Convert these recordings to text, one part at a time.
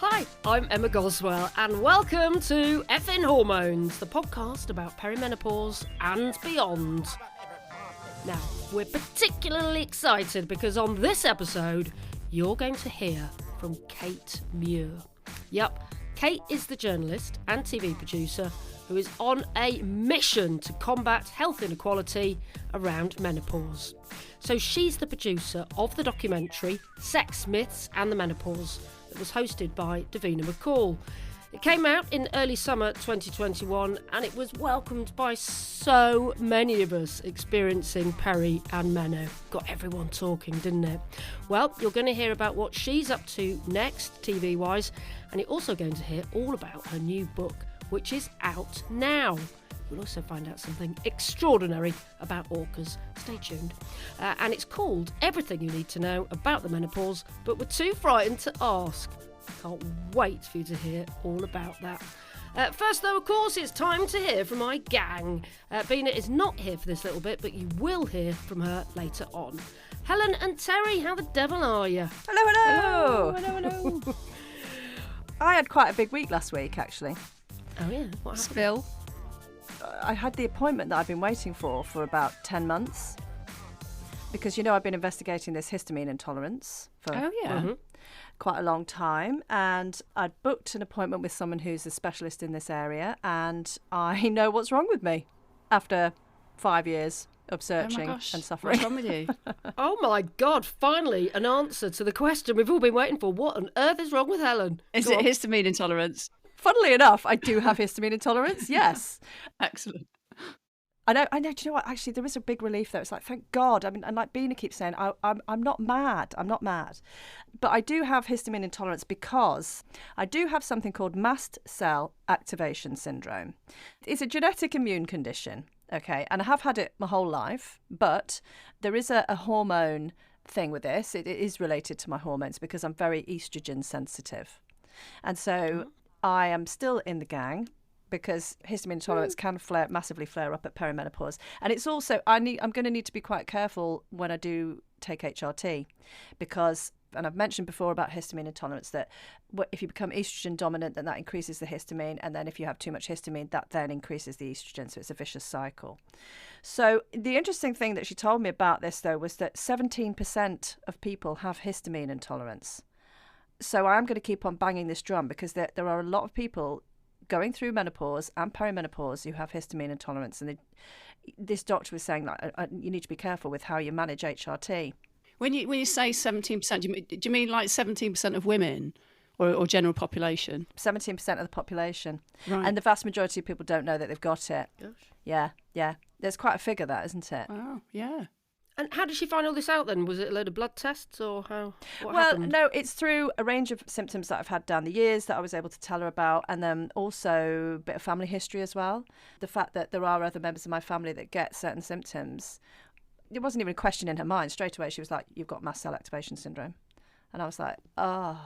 Hi, I'm Emma Goswell, and welcome to Effin Hormones, the podcast about perimenopause and beyond. Now, we're particularly excited because on this episode, you're going to hear from Kate Muir. Yep, Kate is the journalist and TV producer who is on a mission to combat health inequality around menopause. So she's the producer of the documentary Sex, Myths and the Menopause that was hosted by Davina McCall. It came out in early summer 2021 and it was welcomed by so many of us experiencing peri and meno. Got everyone talking, didn't it? Well, you're going to hear about what she's up to next, TV-wise, and you're also going to hear all about her new book, which is out now. We'll also find out something extraordinary about orcas. Stay tuned. And it's called Everything You Need to Know About the Menopause, but we're too frightened to ask. Can't wait for you to hear all about that. First, though, of course, it's time to hear from my gang. Bina is not here for this little bit, but you will hear from her later on. Helen and Terry, how the devil are you? Hello. Hello. I had quite a big week last week, actually. Oh, yeah. What happened? Spill. I had the appointment that I've been waiting for about 10 months. Because, you know, I've been investigating this histamine intolerance for quite a long time. And I'd booked an appointment with someone who's a specialist in this area. And I know what's wrong with me after 5 years of searching and suffering. What's wrong with you? Oh, my God. Finally, an answer to the question we've all been waiting for. What on earth is wrong with Helen? Is Go it on. histamine intolerance? Funnily enough, I do have histamine intolerance, yes. Excellent. I know. Do you know what? Actually, there is a big relief there. It's like, thank God. I mean, and like Bina keeps saying, I'm not mad. I'm not mad. But I do have histamine intolerance because I do have something called mast cell activation syndrome. It's a genetic immune condition, okay? And I have had it my whole life, but there is a hormone thing with this. It is related to my hormones because I'm very estrogen sensitive. And so I am still in the gang because histamine intolerance can massively flare up at perimenopause. And it's also, I'm going to need to be quite careful when I do take HRT because, and I've mentioned before about histamine intolerance, that if you become estrogen dominant, then that increases the histamine. And then if you have too much histamine, that then increases the estrogen. So it's a vicious cycle. So the interesting thing that she told me about this, though, was that 17% of people have histamine intolerance. So I am going to keep on banging this drum because there are a lot of people going through menopause and perimenopause who have histamine intolerance. And this doctor was saying, like, you need to be careful with how you manage HRT. When you say 17%, do you mean like 17% of women or general population? 17% of the population. Right. And the vast majority of people don't know that they've got it. Gosh. Yeah. There's quite a figure, that, isn't it? Wow, yeah. And how did she find all this out then? Was it a load of blood tests or how? What Well, happened? no, it's through a range of symptoms that I've had down the years that I was able to tell her about, and then also a bit of family history as well. The fact that there are other members of my family that get certain symptoms, it wasn't even a question in her mind. Straight away, she was like, "You've got mast cell activation syndrome," and I was like, "Oh."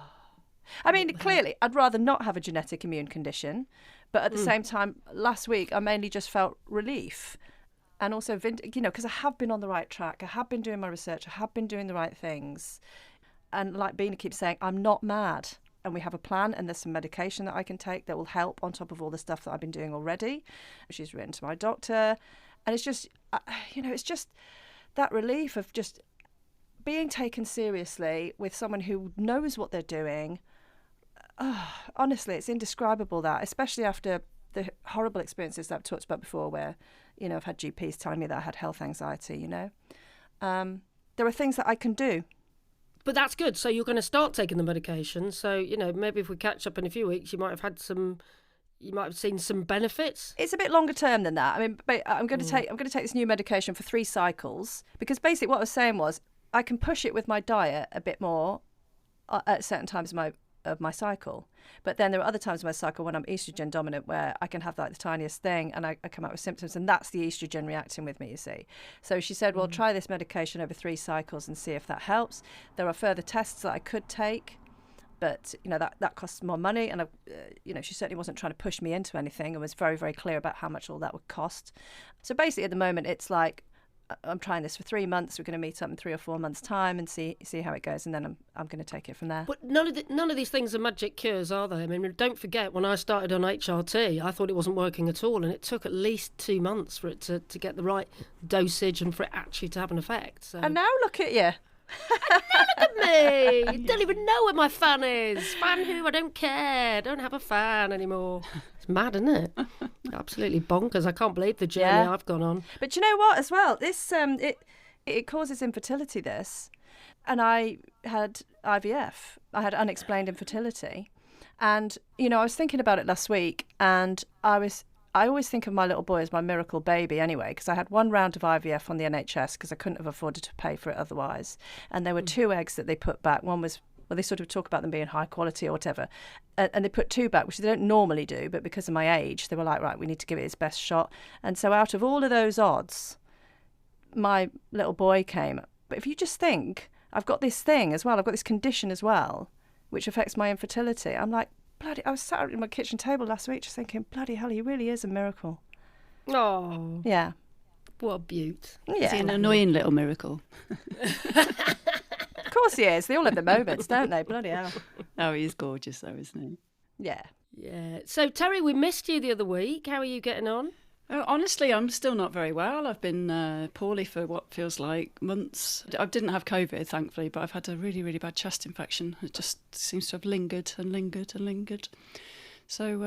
I mean, clearly, I'd rather not have a genetic immune condition, but at the same time, last week I mainly just felt relief. And also, because I have been on the right track. I have been doing my research. I have been doing the right things. And like Bina keeps saying, I'm not mad. And we have a plan and there's some medication that I can take that will help on top of all the stuff that I've been doing already. She's written to my doctor. And it's just, it's just that relief of just being taken seriously with someone who knows what they're doing. Honestly, it's indescribable, that, especially after the horrible experiences that I've talked about before where, I've had GPs telling me that I had health anxiety, There are things that I can do. But that's good. So you're going to start taking the medication. So, maybe if we catch up in a few weeks, you might have seen some benefits. It's a bit longer term than that. I mean, I'm going to take this new medication for 3 cycles because basically what I was saying was I can push it with my diet a bit more at certain times of my cycle. But then there are other times in my cycle when I'm estrogen dominant where I can have like the tiniest thing and I come out with symptoms, and that's the estrogen reacting with me, you see. So she said, well, try this medication over 3 cycles and see if that helps. There are further tests that I could take, but that costs more money, and she certainly wasn't trying to push me into anything and was very, very clear about how much all that would cost. So basically at the moment it's like I'm trying this for 3 months. We're going to meet up in 3 or 4 months' time and see how it goes, and then I'm going to take it from there. But none of these things are magic cures, are they? I mean, don't forget, when I started on HRT, I thought it wasn't working at all, and it took at least 2 months for it to get the right dosage and for it actually to have an effect. So. And now look at you. Look at me! You don't even know where my fan is. Fan who? I don't care. I don't have a fan anymore. It's mad, isn't it? Absolutely bonkers. I can't believe the journey I've gone on. But you know what? As well, this it causes infertility. This, and I had IVF. I had unexplained infertility, and I was thinking about it last week, and I always think of my little boy as my miracle baby anyway, because I had 1 round of IVF on the NHS because I couldn't have afforded to pay for it otherwise. And there were 2 eggs that they put back. One was, well, they sort of talk about them being high quality or whatever. And they put 2 back, which they don't normally do, but because of my age, they were like, right, we need to give it its best shot. And so out of all of those odds, my little boy came. But if you just think, I've got this thing as well, I've got this condition as well, which affects my infertility. I'm like, I was sat at my kitchen table last week just thinking, bloody hell, he really is a miracle. Oh. Yeah. What a beaut. Yeah. Is he an annoying little miracle? Of course he is. They all have their moments, don't they? Bloody hell. Oh, he's gorgeous though, isn't he? Yeah. Yeah. So, Terry, we missed you the other week. How are you getting on? Oh, honestly, I'm still not very well. I've been poorly for what feels like months. I didn't have COVID, thankfully, but I've had a really, really bad chest infection. It just seems to have lingered and lingered and lingered. So,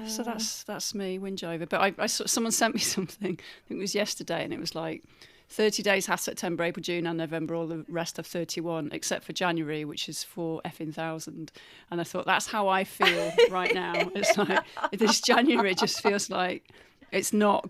so that's me, whinge over. But I saw, someone sent me something, I think it was yesterday, and it was like 30 days has September, April, June and November, all the rest of 31, except for January, which is for effing 1,000. And I thought, that's how I feel right now. It's like, this January just feels like... It's not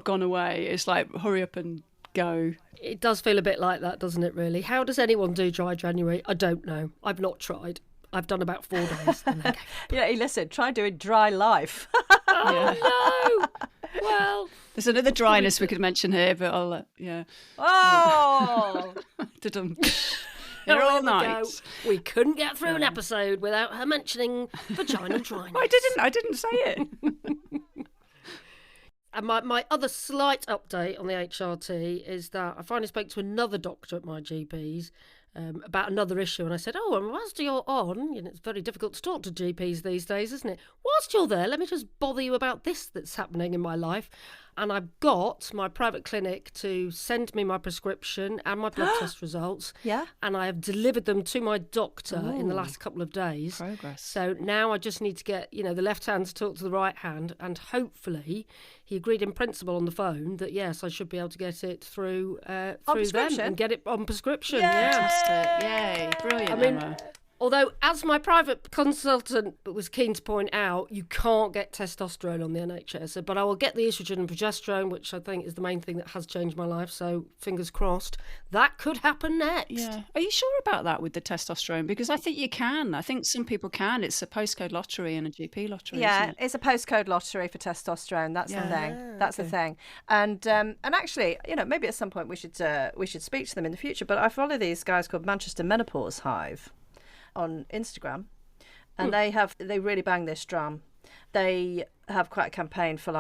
gone away. It's like, hurry up and go. It does feel a bit like that, doesn't it, really? How does anyone do dry January? I don't know. I've not tried. I've done about 4 days. And then yeah, listen, try doing dry life. Oh, no. Well... There's another dryness we could mention here, but I'll, yeah. Oh! Da-dum. They're all night. We couldn't get through an episode without her mentioning vaginal dryness. I didn't say it. And my other slight update on the HRT is that I finally spoke to another doctor at my GP's about another issue. And I said, and whilst you're on, it's very difficult to talk to GPs these days, isn't it? Whilst you're there, let me just bother you about this that's happening in my life. And I've got my private clinic to send me my prescription and my blood test results. Yeah. And I have delivered them to my doctor in the last couple of days. Progress. So now I just need to get, the left hand to talk to the right hand. And hopefully he agreed in principle on the phone that, yes, I should be able to get it through them and get it on prescription. Yay. Brilliant, Emma. Although, as my private consultant was keen to point out, you can't get testosterone on the NHS. But I will get the estrogen and progesterone, which I think is the main thing that has changed my life. So, fingers crossed, that could happen next. Yeah. Are you sure about that with the testosterone? Because I think you can. I think some people can. It's a postcode lottery and a GP lottery. Yeah, isn't it? it's a postcode lottery for testosterone. That's the thing. That's the thing. And actually, maybe at some point we should speak to them in the future. But I follow these guys called Manchester Menopause Hive on Instagram, and they really bang this drum. They have quite a campaign for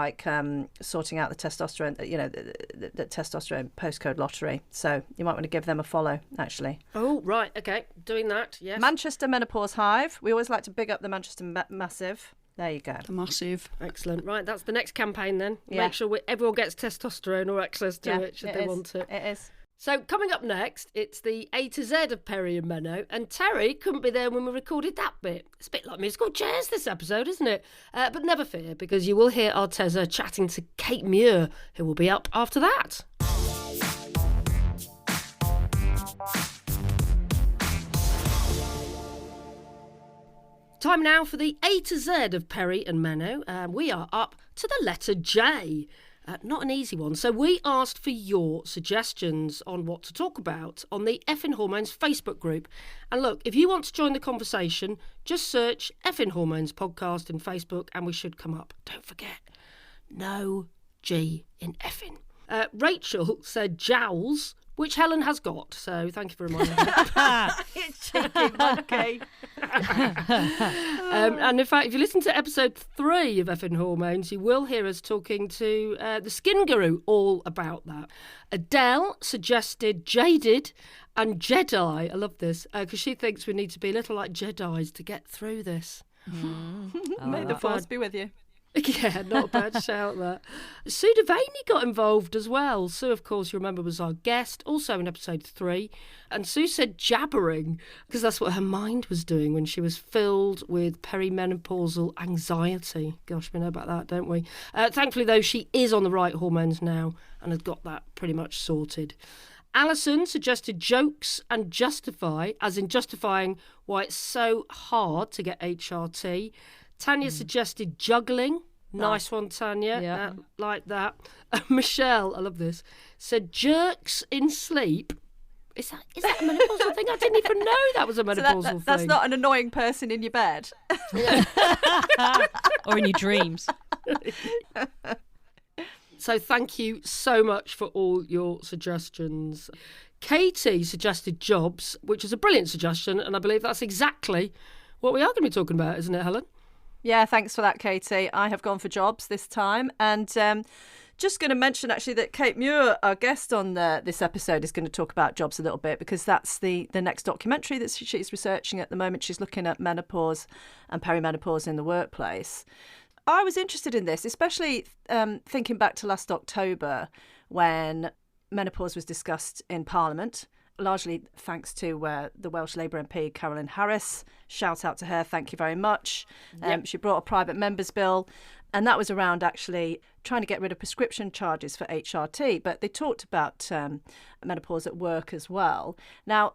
sorting out the testosterone, the testosterone postcode lottery. So you might want to give them a follow, actually. Oh, right, okay, doing that. Yes. Manchester Menopause Hive. We always like to big up the Manchester Massive. There you go. The Massive. Excellent. Right, that's the next campaign then. Yeah. Make sure everyone gets testosterone or access to it should they want it. It is. So coming up next, it's the A to Z of Peri and Meno, and Terry couldn't be there when we recorded that bit. It's a bit like musical chairs this episode, isn't it? But never fear, because you will hear Arteza chatting to Kate Muir, who will be up after that. Time now for the A to Z of Peri and Meno. We are up to the letter J. Not an easy one. So we asked for your suggestions on what to talk about on the Effin Hormones Facebook group. And look, if you want to join the conversation, just search Effin Hormones podcast in Facebook and we should come up. Don't forget, no G in Effin. Rachel said jowls, which Helen has got. So thank you for reminding me. It's cheeky monkey. And in fact, if you listen to episode 3 of Effin Hormones, you will hear us talking to the skin guru all about that. Adele suggested Jaded and Jedi. I love this because she thinks we need to be a little like Jedis to get through this. May the force be with you. Yeah, not a bad shout, that. Sue Devaney got involved as well. Sue, of course, you remember, was our guest, also in episode 3. And Sue said jabbering, because that's what her mind was doing when she was filled with perimenopausal anxiety. Gosh, we know about that, don't we? Thankfully, though, she is on the right hormones now and has got that pretty much sorted. Alison suggested jokes and justify, as in justifying why it's so hard to get HRT. Tanya suggested juggling. Nice one, Tanya. Yeah. Like that. Michelle, I love this, said jerks in sleep. Is that a menopausal thing? I didn't even know that was a menopausal thing. That's not an annoying person in your bed. Or in your dreams. So thank you so much for all your suggestions. Katie suggested jobs, which is a brilliant suggestion, and I believe that's exactly what we are going to be talking about, isn't it, Helen? Yeah, thanks for that, Katie. I have gone for jobs this time. And just going to mention, actually, that Kate Muir, our guest on this episode, is going to talk about jobs a little bit, because that's the next documentary that she's researching at the moment. She's looking at menopause and perimenopause in the workplace. I was interested in this, especially thinking back to last October when menopause was discussed in Parliament, largely thanks to the Welsh Labour MP, Carolyn Harris. Shout out to her, thank you very much. She brought a private member's bill, and that was around actually trying to get rid of prescription charges for HRT, but they talked about menopause at work as well. Now,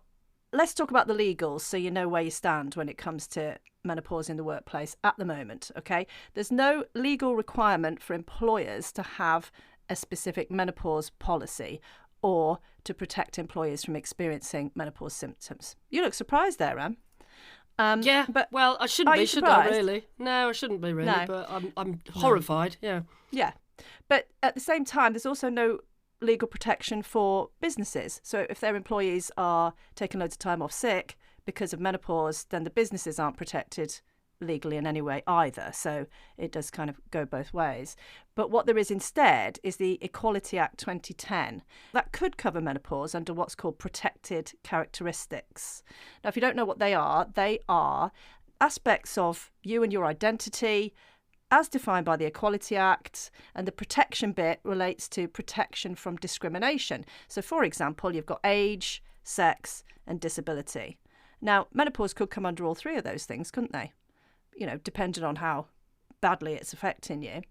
let's talk about the legals so you know where you stand when it comes to menopause in the workplace at the moment, okay? There's no legal requirement for employers to have a specific menopause policy or to protect employees from experiencing menopause symptoms. You look surprised there, Em. Yeah, but well, I shouldn't be, should I, surprised? really? No, I shouldn't be, really, No. but I'm horrified, yeah. Yeah. But at the same time, there's also no legal protection for businesses. So if their employees are taking loads of time off sick because of menopause, then the businesses aren't protected legally in any way either. So it does kind of go both ways. But what there is instead is the Equality Act 2010 that could cover menopause under what's called protected characteristics. Now, if you don't know what they are aspects of you and your identity as defined by the Equality Act, and the protection bit relates to protection from discrimination. So, for example, you've got age, sex and disability. Now, menopause could come under all three of those things, couldn't they? You know, depending on how badly it's affecting you.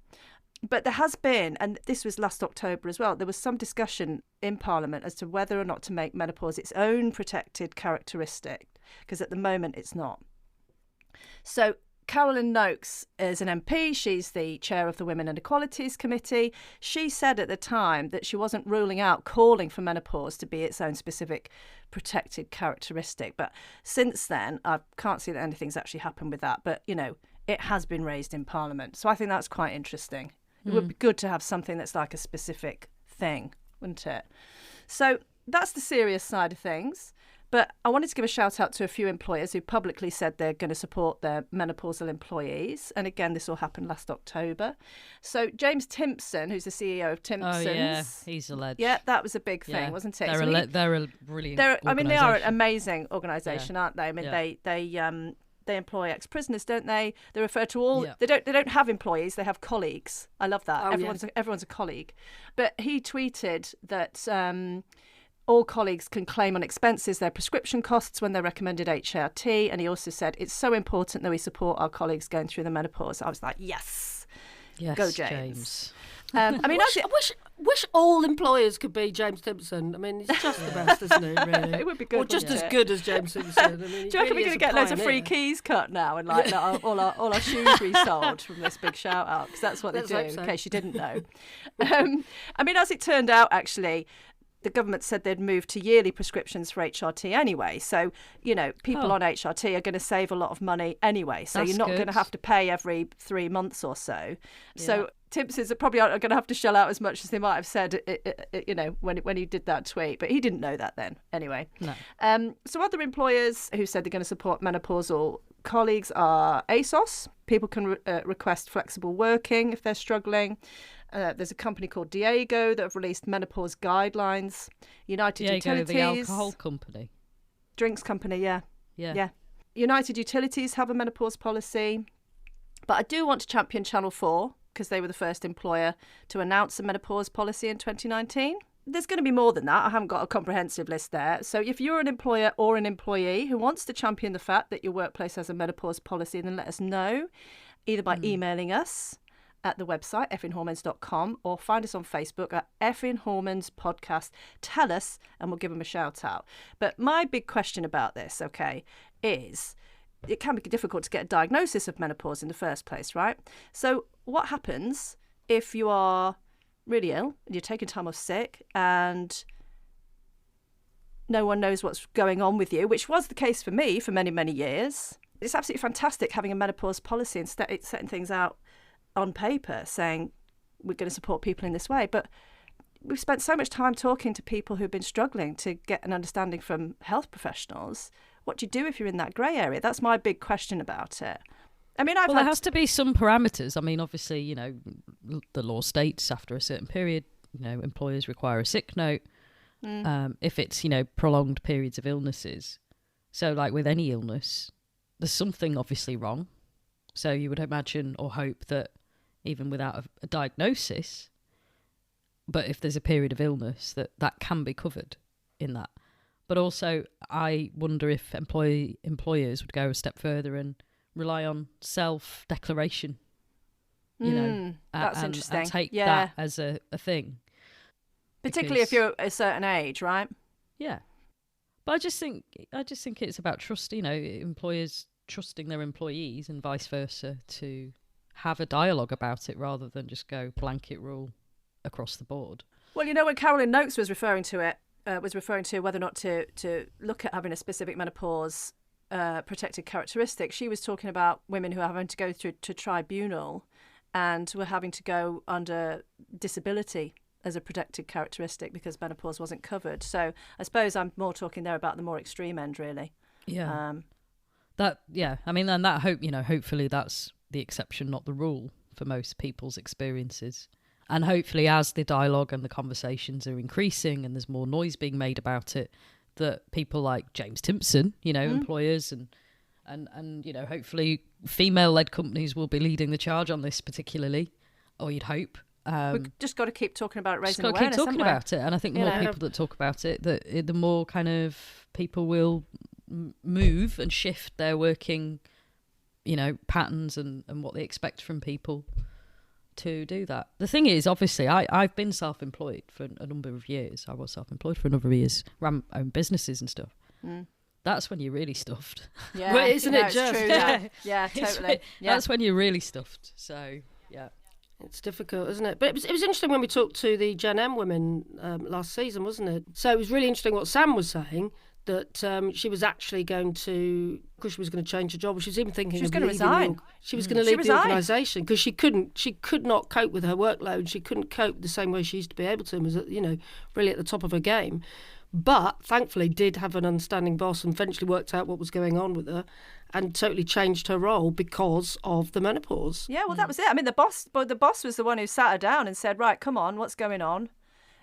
But there has been, and this was last October as well, there was some discussion in Parliament as to whether or not to make menopause its own protected characteristic, because at the moment it's not. So Carolyn Noakes is an MP. She's the chair of the Women and Equalities Committee. She said at the time that she wasn't ruling out calling for menopause to be its own specific protected characteristic. But since then, I can't see that anything's actually happened with that. But, you know, it has been raised in Parliament. So I think that's quite interesting. It would be good to have something that's like a specific thing, wouldn't it? So that's the serious side of things. But I wanted to give a shout out to a few employers who publicly said they're going to support their menopausal employees. And again, this all happened last October. So James Timpson, who's the CEO of Timpson's. Oh, yeah, he's a legend. Yeah, that was a big thing, wasn't it? They're a brilliant I mean, they are an organisation. amazing organisation, aren't they? I mean, they employ ex-prisoners, don't they? They refer to all. Yeah. They don't have employees. They have colleagues. I love that. Oh, Everyone's a colleague. But he tweeted that all colleagues can claim on expenses their prescription costs when they're recommended HRT. And he also said it's so important that we support our colleagues going through the menopause. I was like, yes, go James. I mean, I wish all employers could be James Timpson. I mean, he's just the best, isn't he, really? It would be good. Or just wouldn't as it? good as James Timpson. I mean, Do you reckon we're going to get loads of free keys cut now and like all our shoes resold from this big shout out? Because that's what they Let's do, hope so. in case you didn't know. I mean, as it turned out, actually, the government said they'd moved to yearly prescriptions for HRT anyway. So, you know, people on HRT are going to save a lot of money anyway. So That's you're not good. going to have to pay every 3 months or so. So Timpsons are probably aren't going to have to shell out as much as they might have said, you know, when he did that tweet. But he didn't know that then anyway. No. So other employers who said they're going to support menopausal colleagues are ASOS. People can request flexible working if they're struggling. There's a company called Diego that have released menopause guidelines. United Utilities, the alcohol company, drinks company, yeah. Yeah. United Utilities have a menopause policy. But I do want to champion Channel 4 because they were the first employer to announce a menopause policy in 2019. There's going to be more than that. I haven't got a comprehensive list there. So if you're an employer or an employee who wants to champion the fact that your workplace has a menopause policy, then let us know, either by emailing us at the website, effinhormones.com, or find us on Facebook at Effin Hormones Podcast. Tell us and we'll give them a shout out. But my big question about this, okay, is it can be difficult to get a diagnosis of menopause in the first place, right? So what happens if you are really ill and you're taking time off sick and no one knows what's going on with you, which was the case for me for many, many years? It's absolutely fantastic having a menopause policy and setting things out on paper saying we're going to support people in this way. But we've spent so much time talking to people who've been struggling to get an understanding from health professionals. What do you do if you're in that grey area? That's my big question about it. I mean, there has to be some parameters. I mean, obviously, the law states after a certain period, employers require a sick note if it's, prolonged periods of illnesses. So like with any illness, there's something obviously wrong. So you would imagine or hope that even without a diagnosis, but if there's a period of illness, that can be covered in that. But also, I wonder if employers would go a step further and rely on self-declaration, that's interesting. And take that as a thing. Particularly if you're a certain age, right? Yeah. But I just think it's about trust, employers trusting their employees and vice versa to have a dialogue about it rather than just go blanket rule across the board. Well, when Carolyn Noakes was referring to whether or not to look at having a specific menopause protected characteristic, she was talking about women who are having to go through to tribunal and were having to go under disability as a protected characteristic because menopause wasn't covered. So I suppose I'm more talking there about the more extreme end, really. Yeah. I mean, and that hopefully that's the exception, not the rule for most people's experiences. And hopefully as the dialogue and the conversations are increasing and there's more noise being made about it, that people like James Timpson, employers and hopefully female-led companies will be leading the charge on this particularly, or you'd hope. We've just got to keep talking about it, raising awareness. Just got to keep talking about it. And I think the more people that talk about it, the more kind of people will move and shift their working, patterns and what they expect from people to do that. The thing is, obviously, I've been self-employed for a number of years. I was self-employed for a number of years, ran my own businesses and stuff. That's when you're really stuffed. Yeah, well, isn't it just? True, yeah, totally. That's when you're really stuffed. So, yeah. It's difficult, isn't it? But it was interesting when we talked to the Gen M women last season, wasn't it? So it was really interesting what Sam was saying, that she was actually going to, because she was going to change her job. She was even thinking she was of going to resign. She was going to leave the organisation because she could not cope with her workload. She couldn't cope the same way she used to be able to, and was really at the top of her game. But thankfully did have an understanding boss and eventually worked out what was going on with her and totally changed her role because of the menopause. Yeah, well, that was it. I mean, the boss was the one who sat her down and said, right, come on, what's going on?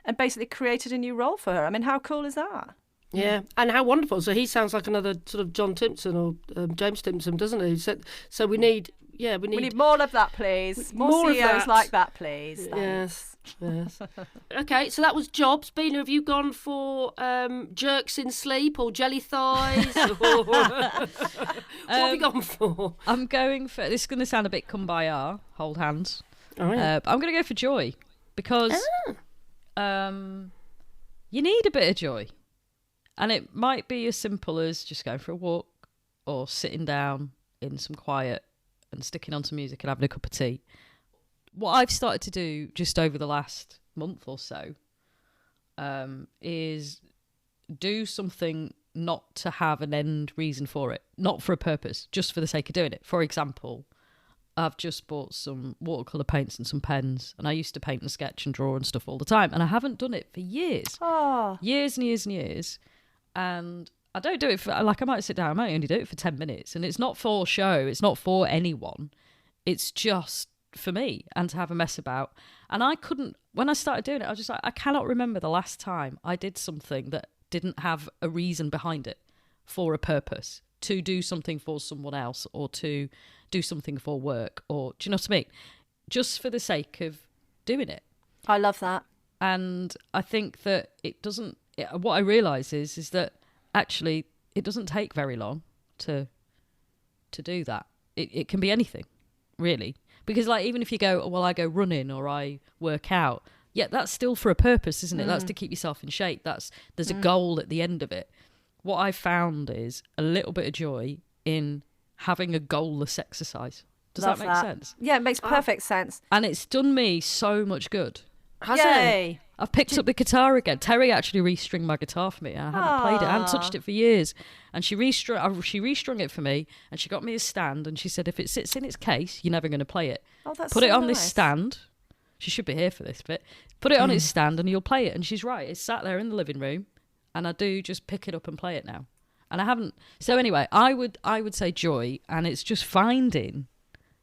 And basically created a new role for her. I mean, how cool is that? Yeah, and how wonderful. So he sounds like another sort of John Timpson or James Timpson, doesn't he? So we need more of that, please. More CEOs like that, please. Yes. Okay, so that was jobs. Bina, have you gone for jerks in sleep or jelly thighs? What have you gone for? I'm going for, this is going to sound a bit kumbaya, hold hands. Oh, yeah. But I'm going to go for joy because you need a bit of joy. And it might be as simple as just going for a walk or sitting down in some quiet and sticking on some music and having a cup of tea. What I've started to do just over the last month or so is do something not to have an end reason for it, not for a purpose, just for the sake of doing it. For example, I've just bought some watercolour paints and some pens, and I used to paint and sketch and draw and stuff all the time, and I haven't done it for years. Oh. Years and years and years. And I don't do it for, like, I might sit down, I might only do it for 10 minutes. And it's not for show, it's not for anyone. It's just for me and to have a mess about. And I couldn't, when I started doing it, I was just like, I cannot remember the last time I did something that didn't have a reason behind it, for a purpose, to do something for someone else or to do something for work, or, do you know what I mean? Just for the sake of doing it. I love that. And I think that what I realise is that actually it doesn't take very long to do that. It can be anything, really. Because, like, even if you go, well, I go running or I work out, yeah, that's still for a purpose, isn't it? That's to keep yourself in shape. There's a goal at the end of it. What I found is a little bit of joy in having a goalless exercise. Does that make sense? Yeah, it makes perfect sense. And it's done me so much good. Has Yay! it? I've picked up the guitar again. Terry actually restringed my guitar for me. I hadn't played it. I hadn't touched it for years. And she restrung it for me, and she got me a stand, and she said, if it sits in its case, you're never going to play it. Oh, that's Put so it on nice. this stand. She should be here for this bit. Put it on its stand and you'll play it. And she's right. It's sat there in the living room, and I do just pick it up and play it now. And I haven't. So anyway, I would say joy, and it's just finding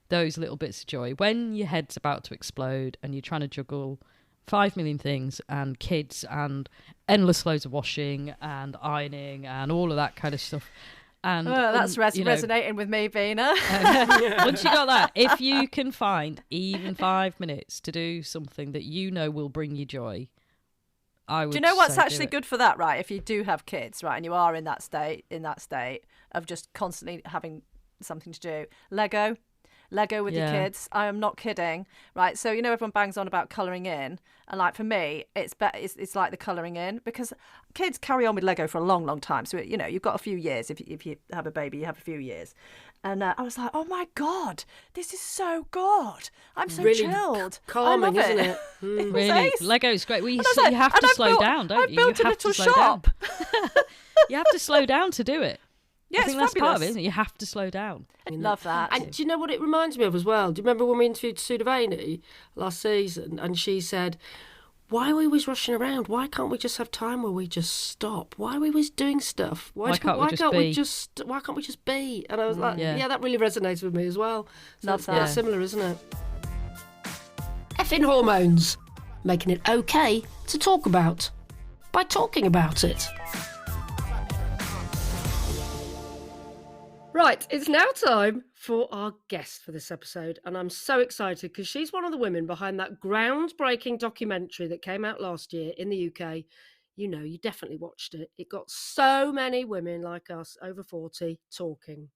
those little bits of joy when your head's about to explode and you're trying to juggle 5 million things and kids and endless loads of washing and ironing and all of that kind of stuff. And that's resonating with me, Bina. Once you got that, if you can find even 5 minutes to do something that you know will bring you joy, I would. Do you know what's say actually good for that, right? If you do have kids, right, and you are in that state of just constantly having something to do, Lego with your kids. I am not kidding, right? So, you know, everyone bangs on about colouring in, and like for me, it's like the colouring in, because kids carry on with Lego for a long, long time. So, you know, you've got a few years. If you have a baby, you have a few years. And I was like, oh my God, this is so good. I'm so really chilled. Calming, I love isn't it? it? Really, Lego's great. Well, you like, have to slow down, don't I've you? built You a have to little slow shop. down. You have to slow down to do it. Yeah, I think it's that's part of it, fabulous. isn't it? You have to slow down. Love that. And do you know what it reminds me of as well? Do you remember when we interviewed Sue Davini last season, and she said, why are we always rushing around? Why can't we just have time where we just stop? Why are we always doing stuff? Why can't we just be? And I was like, yeah, that really resonates with me as well. So Love it's that. similar, isn't it? Effin Hormones, making it okay to talk about by talking about it. Right, it's now time for our guest for this episode, and I'm so excited because she's one of the women behind that groundbreaking documentary that came out last year in the UK. You know, you definitely watched it. It got so many women like us over 40 talking.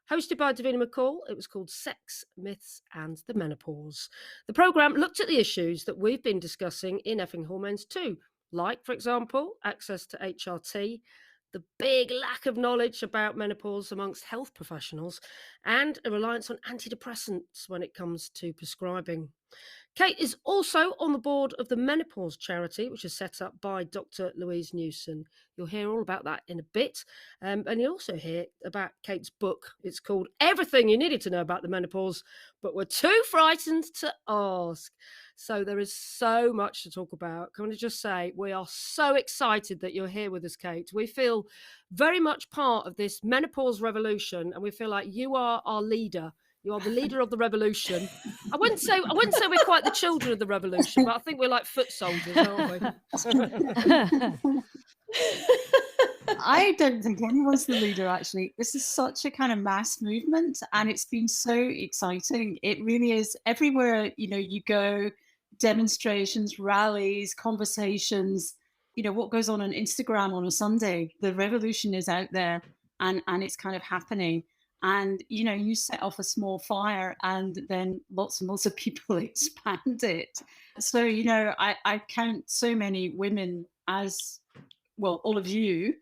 Hosted by Davina McCall, it was called Sex, Myths and the Menopause. The programme looked at the issues that we've been discussing in Effin Hormones too, like, for example, access to HRT, the big lack of knowledge about menopause amongst health professionals, and a reliance on antidepressants when it comes to prescribing. Kate is also on the board of the Menopause charity, which is set up by Dr. Louise Newson. You'll hear all about that in a bit. And you'll also hear about Kate's book. It's called Everything You Needed to Know About the Menopause, but Were Too Frightened to Ask. So there is so much to talk about. Can I just say, we are so excited that you're here with us, Kate. We feel very much part of this menopause revolution, and we feel like you are our leader. You are the leader of the revolution. I wouldn't say we're quite the children of the revolution, but I think we're like foot soldiers, aren't we? I don't think anyone's the leader, actually. This is such a kind of mass movement, and it's been so exciting. It really is. Everywhere, you know, you go, demonstrations, rallies, conversations, you know, what goes on Instagram on a Sunday, the revolution is out there, and it's kind of happening. And, you know, you set off a small fire and then lots and lots of people expand it. So, you know, I count so many women as, well, all of you,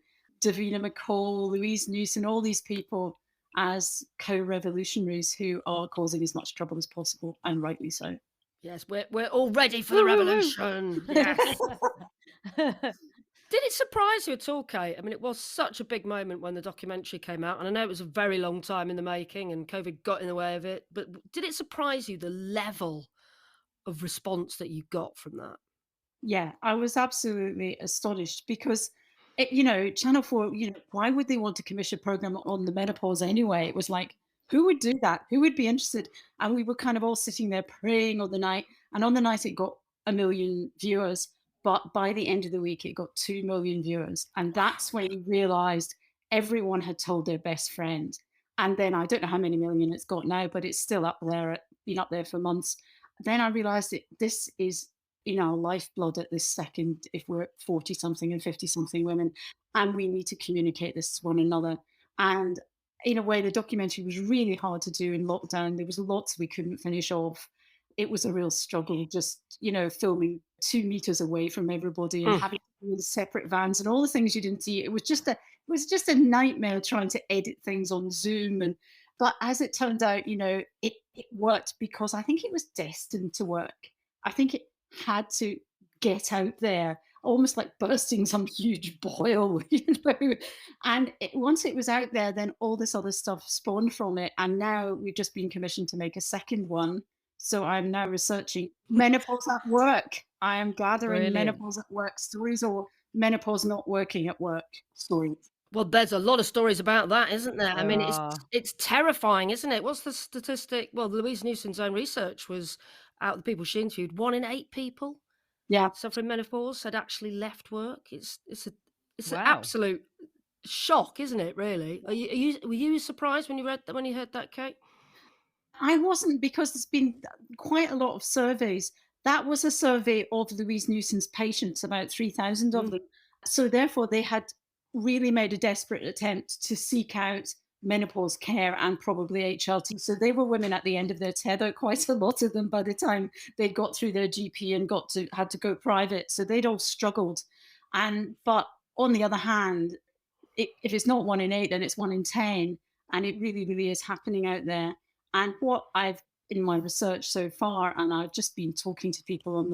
Davina McCall, Louise Newson, all these people as co-revolutionaries who are causing as much trouble as possible, and rightly so. Yes, we're all ready for the revolution. Yes. Did it surprise you at all, Kate? I mean, it was such a big moment when the documentary came out, and I know it was a very long time in the making and COVID got in the way of it, but did it surprise you, the level of response that you got from that? Yeah, I was absolutely astonished because Channel 4, why would they want to commission a program on the menopause anyway? It was like, who would do that? Who would be interested? And we were kind of all sitting there praying on the night. And on the night, it got 1 million viewers. But by the end of the week, it got 2 million viewers. And that's when you realized everyone had told their best friend. And then I don't know how many million it's got now, but it's still up there, been up there for months. Then I realized that this is lifeblood at this second if we're 40 something and 50 something women, and we need to communicate this to one another. And in a way, the documentary was really hard to do in lockdown. There was lots we couldn't finish off. It was a real struggle, just filming 2 meters away from everybody and having to do the separate vans and all the things you didn't see. It was just a nightmare trying to edit things on Zoom. But as it turned out, it worked because I think it was destined to work. I think it had to get out there, almost like bursting some huge boil, And once it was out there, then all this other stuff spawned from it. And now we've just been commissioned to make a second one. So I'm now researching menopause at work. I am gathering Brilliant. menopause at work stories or menopause not working at work stories. Well, there's a lot of stories about that, isn't there? I mean, There are. it's terrifying, isn't it? What's the statistic? Well, Louise Newson's own research was, out of the people she interviewed, 1 in 8 people Yeah. suffering menopause had actually left work. It's an Wow. absolute shock, isn't it? Really? Were you surprised when you heard that, Kate? I wasn't, because there's been quite a lot of surveys. That was a survey of Louise Newson's patients, about 3,000 of them. So therefore, they had really made a desperate attempt to seek out menopause care and probably HRT. So they were women at the end of their tether, quite a lot of them, by the time they'd got through their GP and had to go private. So they'd all struggled. But on the other hand, if it's not 1 in 8, then it's 1 in 10. And it really, really is happening out there. And what I've in my research so far, and I've just been talking to people on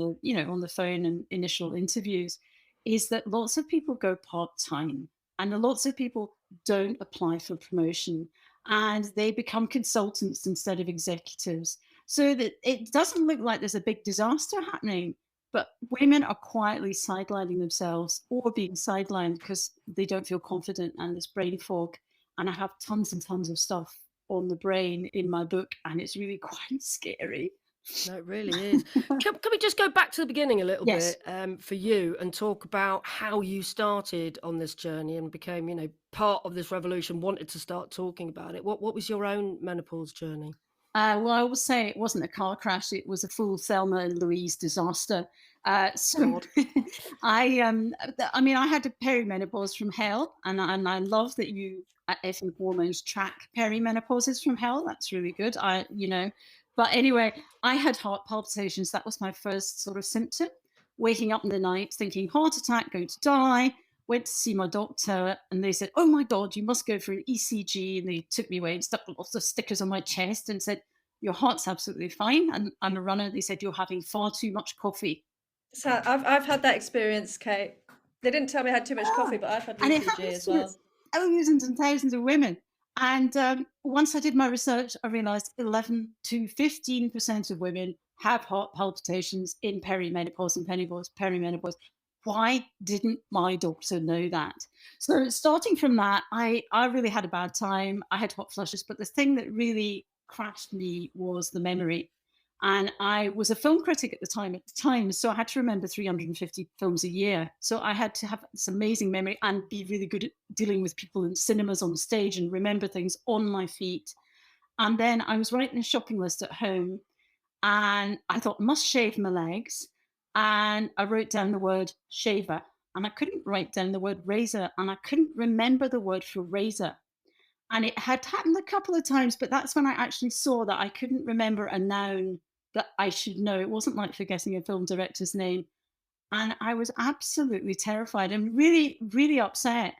the phone and initial interviews, is that lots of people go part-time, and lots of people don't apply for promotion, and they become consultants instead of executives. So that it doesn't look like there's a big disaster happening, but women are quietly sidelining themselves or being sidelined because they don't feel confident, and there's brain fog. And I have tons and tons of stuff on the brain in my book, and it's really quite scary. No, it really is. Can we just go back to the beginning a little Yes. bit for you and talk about how you started on this journey and became, part of this revolution, wanted to start talking about it? What was your own menopause journey? Well, I will say it wasn't a car crash. It was a full Thelma and Louise disaster. So I had a perimenopause from hell, and I love that you at Effin Hormones track perimenopauses from hell. That's really good. But anyway, I had heart palpitations. That was my first sort of symptom. Waking up in the night, thinking heart attack, going to die. Went to see my doctor, and they said, "Oh my God, you must go for an ECG." And they took me away and stuck lots of stickers on my chest and said, "Your heart's absolutely fine." And I'm a runner. They said, "You're having far too much coffee." So I've had that experience, Kate. They didn't tell me I had too much coffee, but I've had And it ECG happens as to well. thousands and thousands of women. And once I did my research, I realized 11 to 15% of women have heart palpitations in perimenopause and perimenopause. Why didn't my doctor know that? So starting from that, I really had a bad time. I had hot flushes, but the thing that really crashed me was the memory. And I was a film critic at the time, so I had to remember 350 films a year. So I had to have this amazing memory and be really good at dealing with people in cinemas on stage and remember things on my feet. And then I was writing a shopping list at home, and I thought, must shave my legs. And I wrote down the word shaver, and I couldn't write down the word razor, and I couldn't remember the word for razor. And it had happened a couple of times, but that's when I actually saw that I couldn't remember a noun that I should know. It wasn't like forgetting a film director's name. And I was absolutely terrified and really, really upset.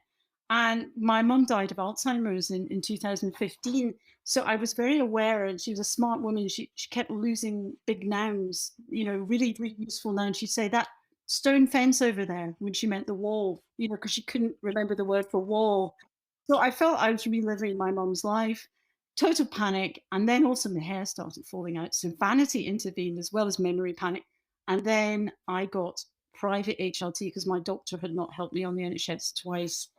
And my mum died of Alzheimer's in 2015. So I was very aware, and she was a smart woman. She kept losing big nouns, really, really useful nouns. She'd say that stone fence over there when she meant the wall, because she couldn't remember the word for wall. So I felt I was reliving my mum's life, total panic. And then also my hair started falling out. So vanity intervened as well as memory panic. And then I got private HRT because my doctor had not helped me on the NHS twice.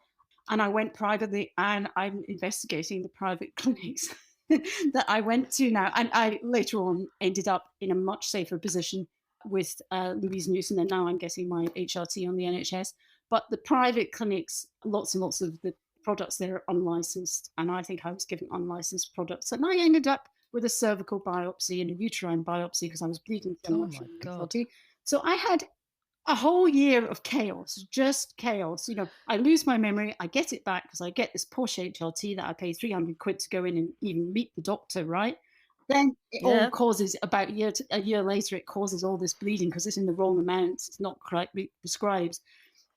And I went privately, and I'm investigating the private clinics that I went to now. And I later on ended up in a much safer position with Louise Newson, and now I'm getting my HRT on the NHS. But the private clinics, lots and lots of the products there are unlicensed, and I think I was given unlicensed products. And I ended up with a cervical biopsy and a uterine biopsy because I was bleeding so Oh much my from God. HRT. So I had a whole year of chaos, just chaos. You know, I lose my memory, I get it back because I get this posh HRT that I pay 300 quid to go in and even meet the doctor, right? Then it all Yeah. causes, about a year later, it causes all this bleeding because it's in the wrong amounts, it's not correctly prescribed.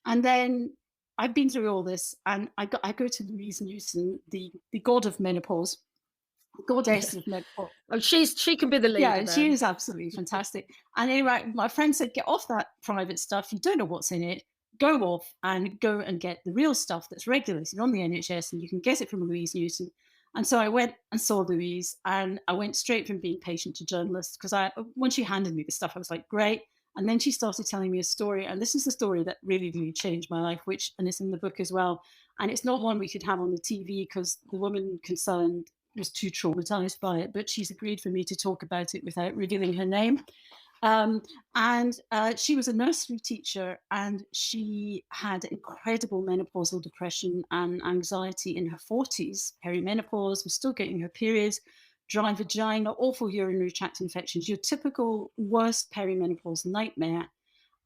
And then I've been through all this, and I go to Louise Newson, the god of menopause, goddess of menopause. Oh, she can be the leader Yeah, then. she is absolutely fantastic. And anyway, my friend said, get off that private stuff. You don't know what's in it. Go off and go and get the real stuff that's regulated on the NHS, and you can get it from Louise Newson. And so I went and saw Louise, and I went straight from being patient to journalist because when she handed me the stuff, I was like, great. And then she started telling me a story, and this is the story that really, really changed my life, and it's in the book as well. And it's not one we could have on the TV because the woman concerned was too traumatized by it, but she's agreed for me to talk about it without revealing her name. And she was a nursery teacher, and she had incredible menopausal depression and anxiety in her 40s, perimenopause, was still getting her periods, dry vagina, awful urinary tract infections, your typical worst perimenopause nightmare.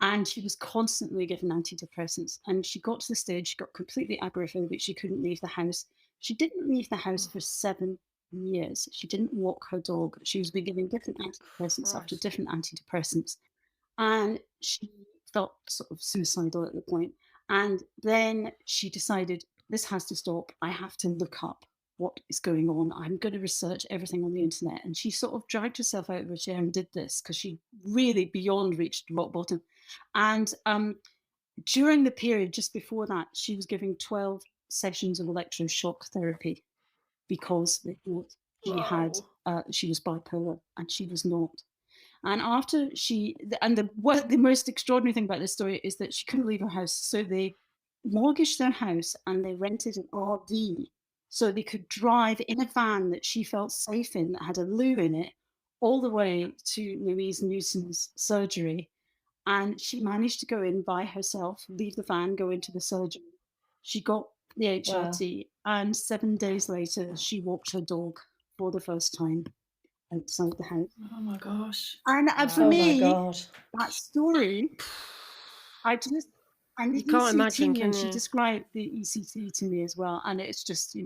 And she was constantly given antidepressants. And she got to the stage, she got completely agoraphobic. She couldn't leave the house. She didn't leave the house for 7 years. She didn't walk her dog. She was being given different antidepressants after Christ. different antidepressants. And she felt sort of suicidal at the point. And then she decided, this has to stop. I have to look up what is going on. I'm going to research everything on the internet. And she sort of dragged herself out of her chair and did this because she really beyond reached rock bottom. And during the period just before that, she was giving 12 sessions of electroshock therapy because they thought she was bipolar, and she was not. And after the most extraordinary thing about this story is that she couldn't leave her house. So they mortgaged their house and they rented an RV so they could drive in a van that she felt safe in, that had a loo in it, all the way to Louise Newson's surgery. And she managed to go in by herself, leave the van, go into the surgery. She got the HRT, and 7 days later, she walked her dog for the first time outside the house. Oh my gosh. And for Oh my me, God. that story, and the You can't imagine, ECT, can and she you? described the ECT to me as well. And it's just,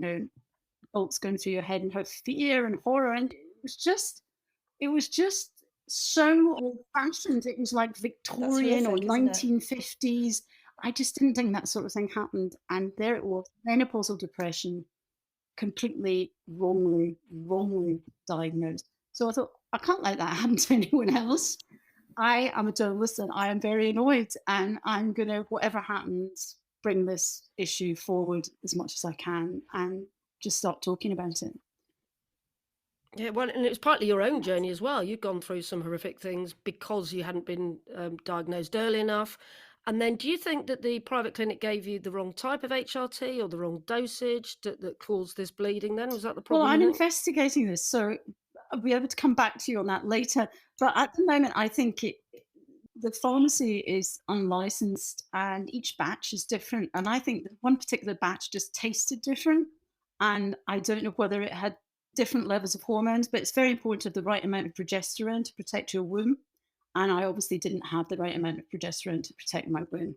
bolts going through your head, and her fear and horror. And it was just so old-fashioned. It was like Victorian or horrific, isn't it? 1950s. I just didn't think that sort of thing happened. And there it was, menopausal depression, completely wrongly diagnosed. So I thought, I can't let that happen to anyone else. I am a journalist, and I am very annoyed, and I'm going to, whatever happens, bring this issue forward as much as I can and just start talking about it. Yeah, well, and it was partly your own journey as well. You'd gone through some horrific things because you hadn't been diagnosed early enough. And then do you think that the private clinic gave you the wrong type of HRT or the wrong dosage that caused this bleeding then? Was that the problem? Well, I'm you think? investigating this, so I'll be able to come back to you on that later. But at the moment, I think the pharmacy is unlicensed and each batch is different. And I think that one particular batch just tasted different. And I don't know whether it had different levels of hormones, but it's very important to have the right amount of progesterone to protect your womb. And I obviously didn't have the right amount of progesterone to protect my womb.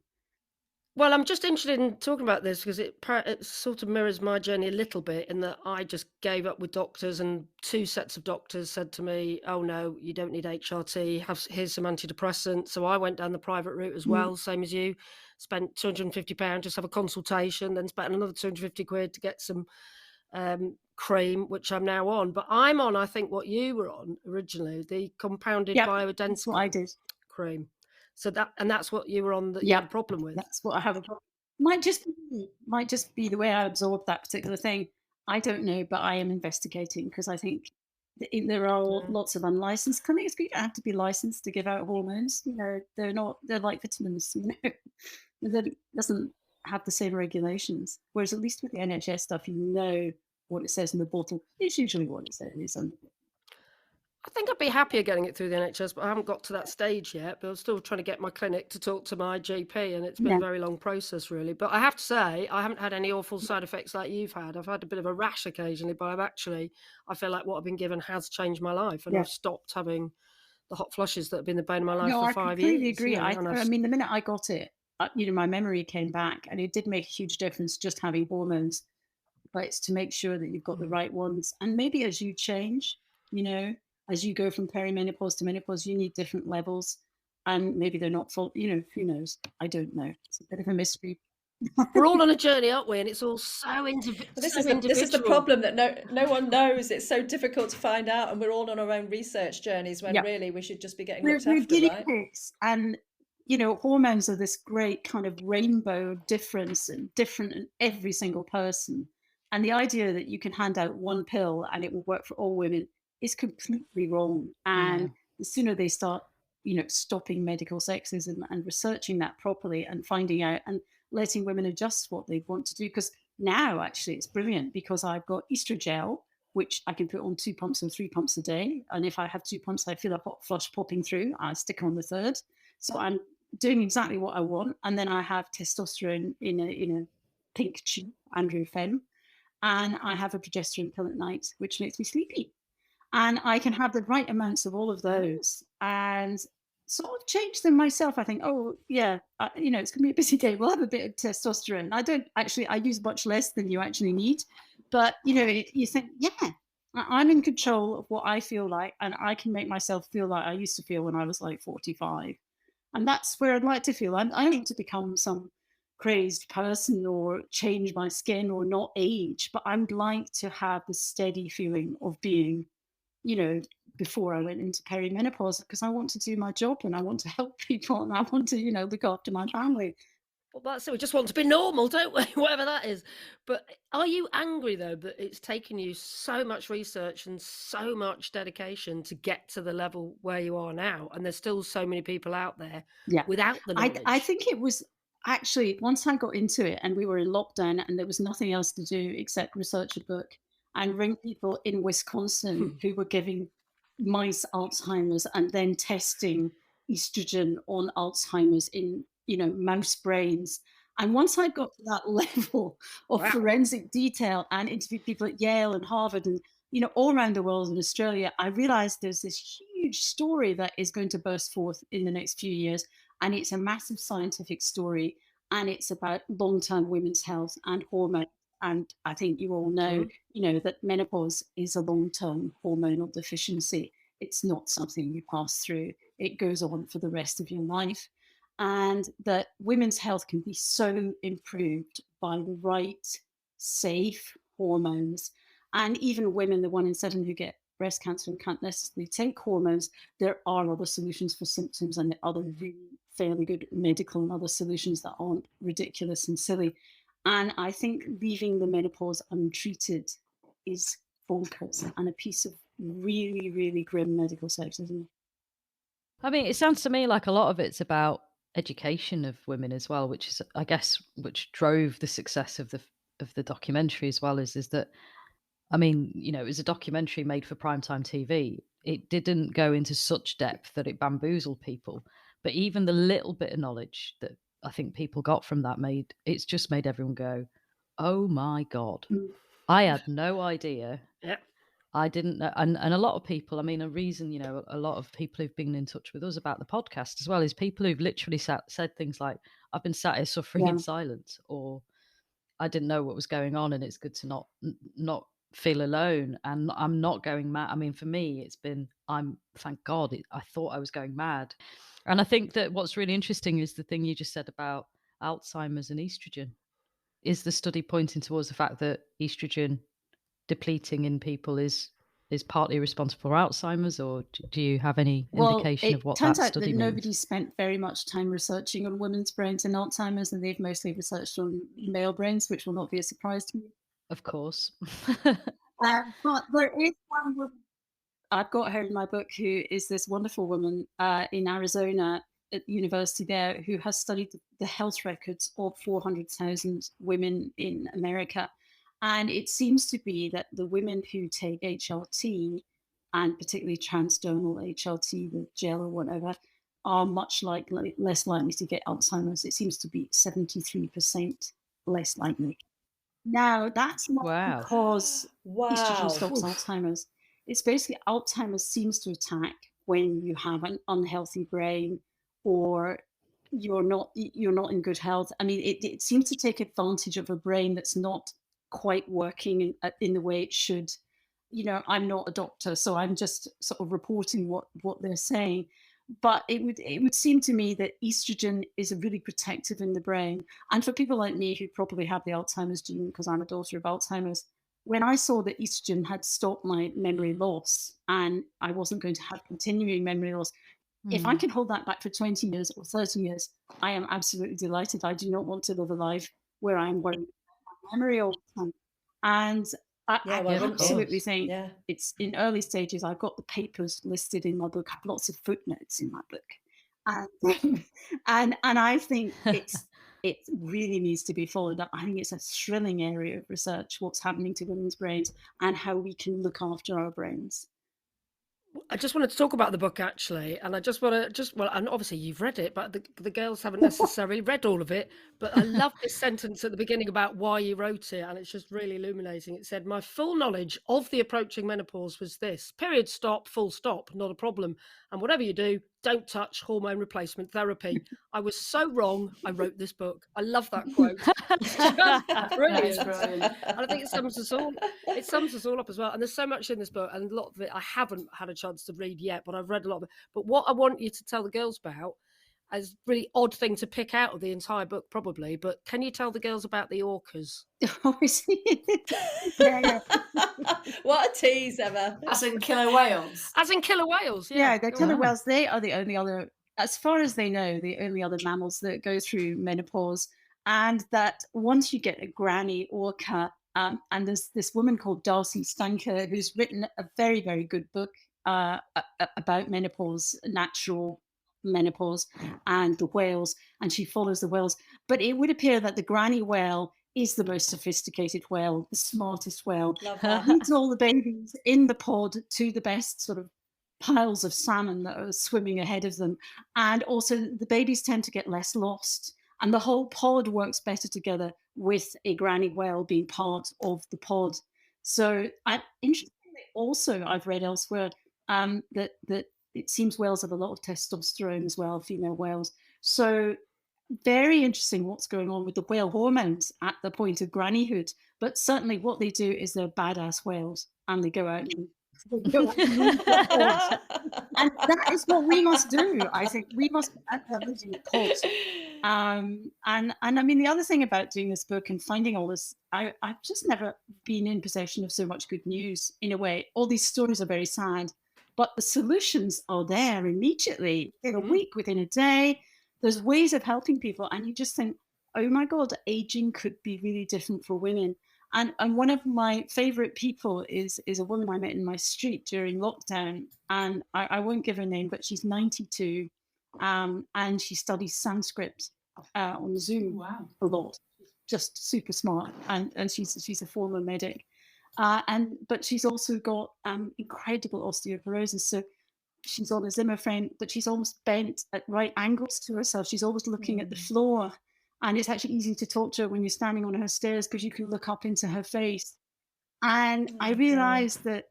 Well, I'm just interested in talking about this because it sort of mirrors my journey a little bit in that I just gave up with doctors, and 2 sets of doctors said to me, oh no, you don't need HRT, here's some antidepressants. So I went down the private route as well, same as you, spent £250 just have a consultation, then spent another 250 quid to get some cream, which I'm now on. But I'm on, I think, what you were on originally, the compounded bioidentical That's what I did. cream. So that's what you were on that you had a problem with. That's what I have a problem. Might just be the way I absorbed that particular thing. I don't know, but I am investigating because I think There are lots of unlicensed clinics, but you don't have to be licensed to give out hormones. They're like vitamins, That doesn't have the same regulations. Whereas at least with the NHS stuff, what it says in the bottle. It's usually what it says. I think I'd be happier getting it through the NHS, but I haven't got to that stage yet. But I'm still trying to get my clinic to talk to my GP, and it's been a very long process, really. But I have to say, I haven't had any awful side effects like you've had. I've had a bit of a rash occasionally, but I feel like what I've been given has changed my life, and I've stopped having the hot flushes that have been the bane of my life No, for I 5 completely years. agree. And I mean, the minute I got it, my memory came back, and it did make a huge difference just having hormones. But it's to make sure that you've got the right ones. And maybe as you change, as you go from perimenopause to menopause, you need different levels. And maybe they're not full, who knows? I don't know. It's a bit of a mystery. we're all on a journey, aren't we? And it's all so individual. This is the problem, that no one knows. It's so difficult to find out, and we're all on our own research journeys when really we should just be getting looked We're after, guinea right? pigs. And hormones are this great kind of rainbow of difference, and different in every single person. And the idea that you can hand out one pill and it will work for all women is completely wrong. And the sooner they start, stopping medical sexism and researching that properly and finding out and letting women adjust what they want to do. Because now actually it's brilliant, because I've got estrogel, which I can put on 2 pumps or 3 pumps a day. And if I have 2 pumps, I feel a hot flush popping through, I stick on the third. So I'm doing exactly what I want. And then I have testosterone in a pink tube, Andrew Fem. And I have a progesterone pill at night, which makes me sleepy. And I can have the right amounts of all of those and sort of change them myself. I think, oh, yeah, it's going to be a busy day. We'll have a bit of testosterone. I use much less than you actually need. But, you think, yeah, I'm in control of what I feel like, and I can make myself feel like I used to feel when I was like 45. And that's where I'd like to feel. I don't need to become some crazed person or change my skin or not age, but I'd like to have the steady feeling of being, before I went into perimenopause, because I want to do my job and I want to help people and I want to, look after my family. Well, that's it. We just want to be normal, don't we? Whatever that is. But are you angry, though, that it's taken you so much research and so much dedication to get to the level where you are now? And there's still so many people out there without the knowledge. I think it was actually, once I got into it and we were in lockdown and there was nothing else to do except research a book and ring people in Wisconsin who were giving mice Alzheimer's and then testing estrogen on Alzheimer's in, mouse brains. And once I got to that level of forensic detail and interviewed people at Yale and Harvard and, all around the world in Australia, I realized there's this huge story that is going to burst forth in the next few years. And it's a massive scientific story. And it's about long-term women's health and hormone. And I think you all know, that menopause is a long-term hormonal deficiency. It's not something you pass through. It goes on for the rest of your life. And that women's health can be so improved by the right, safe hormones. And even women, the 1 in 7 who get breast cancer and can't necessarily take hormones, there are other solutions for symptoms and other really fairly good medical and other solutions that aren't ridiculous and silly. And I think leaving the menopause untreated is bonkers and a piece of really, really grim medical sexism. I mean, it sounds to me like a lot of it's about education of women as well, which is, I guess, which drove the success of the documentary as well. Is that, I mean, it was a documentary made for primetime TV. It didn't go into such depth that it bamboozled people, but even the little bit of knowledge that I think people got from that it's just made everyone go, "Oh my God, I had no idea." Yeah. I didn't know. And a lot of people, I mean, a reason, a lot of people who've been in touch with us about the podcast as well is people who've literally said things like, I've been sat here suffering in silence, or I didn't know what was going on, and it's good to not feel alone, and I'm not going mad. I mean, for me, it's been, thank God, I thought I was going mad. And I think that what's really interesting is the thing you just said about Alzheimer's and estrogen. Is the study pointing towards the fact that estrogen depleting in people is partly responsible for Alzheimer's, or do you have any indication of what that study means? It turns out that nobody spent very much time researching on women's brains and Alzheimer's, and they've mostly researched on male brains, which will not be a surprise to me. Of course. But there is one woman I've got her in my book, who is this wonderful woman in Arizona at university there, who has studied the health records of 400,000 women in America. And it seems to be that the women who take HRT, and particularly transdermal HRT, the gel or whatever, are much less likely to get Alzheimer's. It seems to be 73% less likely. Now, that's not Wow. because estrogen Wow. stops Alzheimer's. It's basically Alzheimer's seems to attack when you have an unhealthy brain, or you're not in good health. I mean, it seems to take advantage of a brain that's not quite working in the way it should. I'm not a doctor, so I'm just sort of reporting what they're saying. But it would seem to me that estrogen is really protective in the brain. And for people like me who probably have the Alzheimer's gene, because I'm a daughter of Alzheimer's, when I saw that estrogen had stopped my memory loss and I wasn't going to have continuing memory loss, if I can hold that back for 20 years or 30 years, I am absolutely delighted. I do not want to live a life where I'm worried about my memory all the time. And I absolutely think it's in early stages. I've got the papers listed in my book. I have lots of footnotes in my book, and I think it really needs to be followed up. I think it's a thrilling area of research, what's happening to women's brains and how we can look after our brains. I just wanted to talk about the book, actually, and I just want to and obviously you've read it, but the girls haven't necessarily read all of it. But I love this sentence at the beginning about why you wrote it, and it's just really illuminating. It said, "My full knowledge of the approaching menopause was this: period stop, full stop, not a problem. And whatever you do, don't touch hormone replacement therapy." I was so wrong. I wrote this book. I love that quote. It's just brilliant. And I think it sums us all. It sums us all up as well. And there's so much in this book, and a lot of it I haven't had a chance to read yet, but I've read a lot of it. But what I want you to tell the girls about is a really odd thing to pick out of the entire book, probably. But can you tell the girls about the orcas? Yeah. What a tease, Emma. As in killer whales. As in killer whales, yeah. The killer whales, they are the only other, as far as they know, the only other mammals that go through menopause. And that once you get a granny orca, and there's this woman called Darcy Stanker who's written a very, very good book about menopause, natural menopause, and the whales, and she follows the whales. But it would appear that the granny whale is the most sophisticated whale, the smartest whale. Leads all the babies in the pod to the best sort of piles of salmon that are swimming ahead of them. And also the babies tend to get less lost. And the whole pod works better together with a granny whale being part of the pod. So interestingly, also, I've read elsewhere that it seems whales have a lot of testosterone as well, female whales. So very interesting what's going on with the whale hormones at the point of grannyhood. But certainly what they do is they're badass whales, and they go out and and that is what we must do. I think we must living in pods. And I mean, the other thing about doing this book and finding all this, I've just never been in possession of so much good news. In a way, all these stories are very sad, but the solutions are there immediately, in a week, within a day. There's ways of helping people, and you just think, oh my God, aging could be really different for women. And one of my favorite people is a woman I met in my street during lockdown, and I won't give her name, but she's 92, and she studies Sanskrit on Zoom a lot, just super smart, and she's a former medic, but she's also got incredible osteoporosis. So she's on a Zimmer frame, but she's almost bent at right angles to herself. She's always looking at the floor. And it's actually easy to talk to her when you're standing on her stairs because you can look up into her face. And I realized that,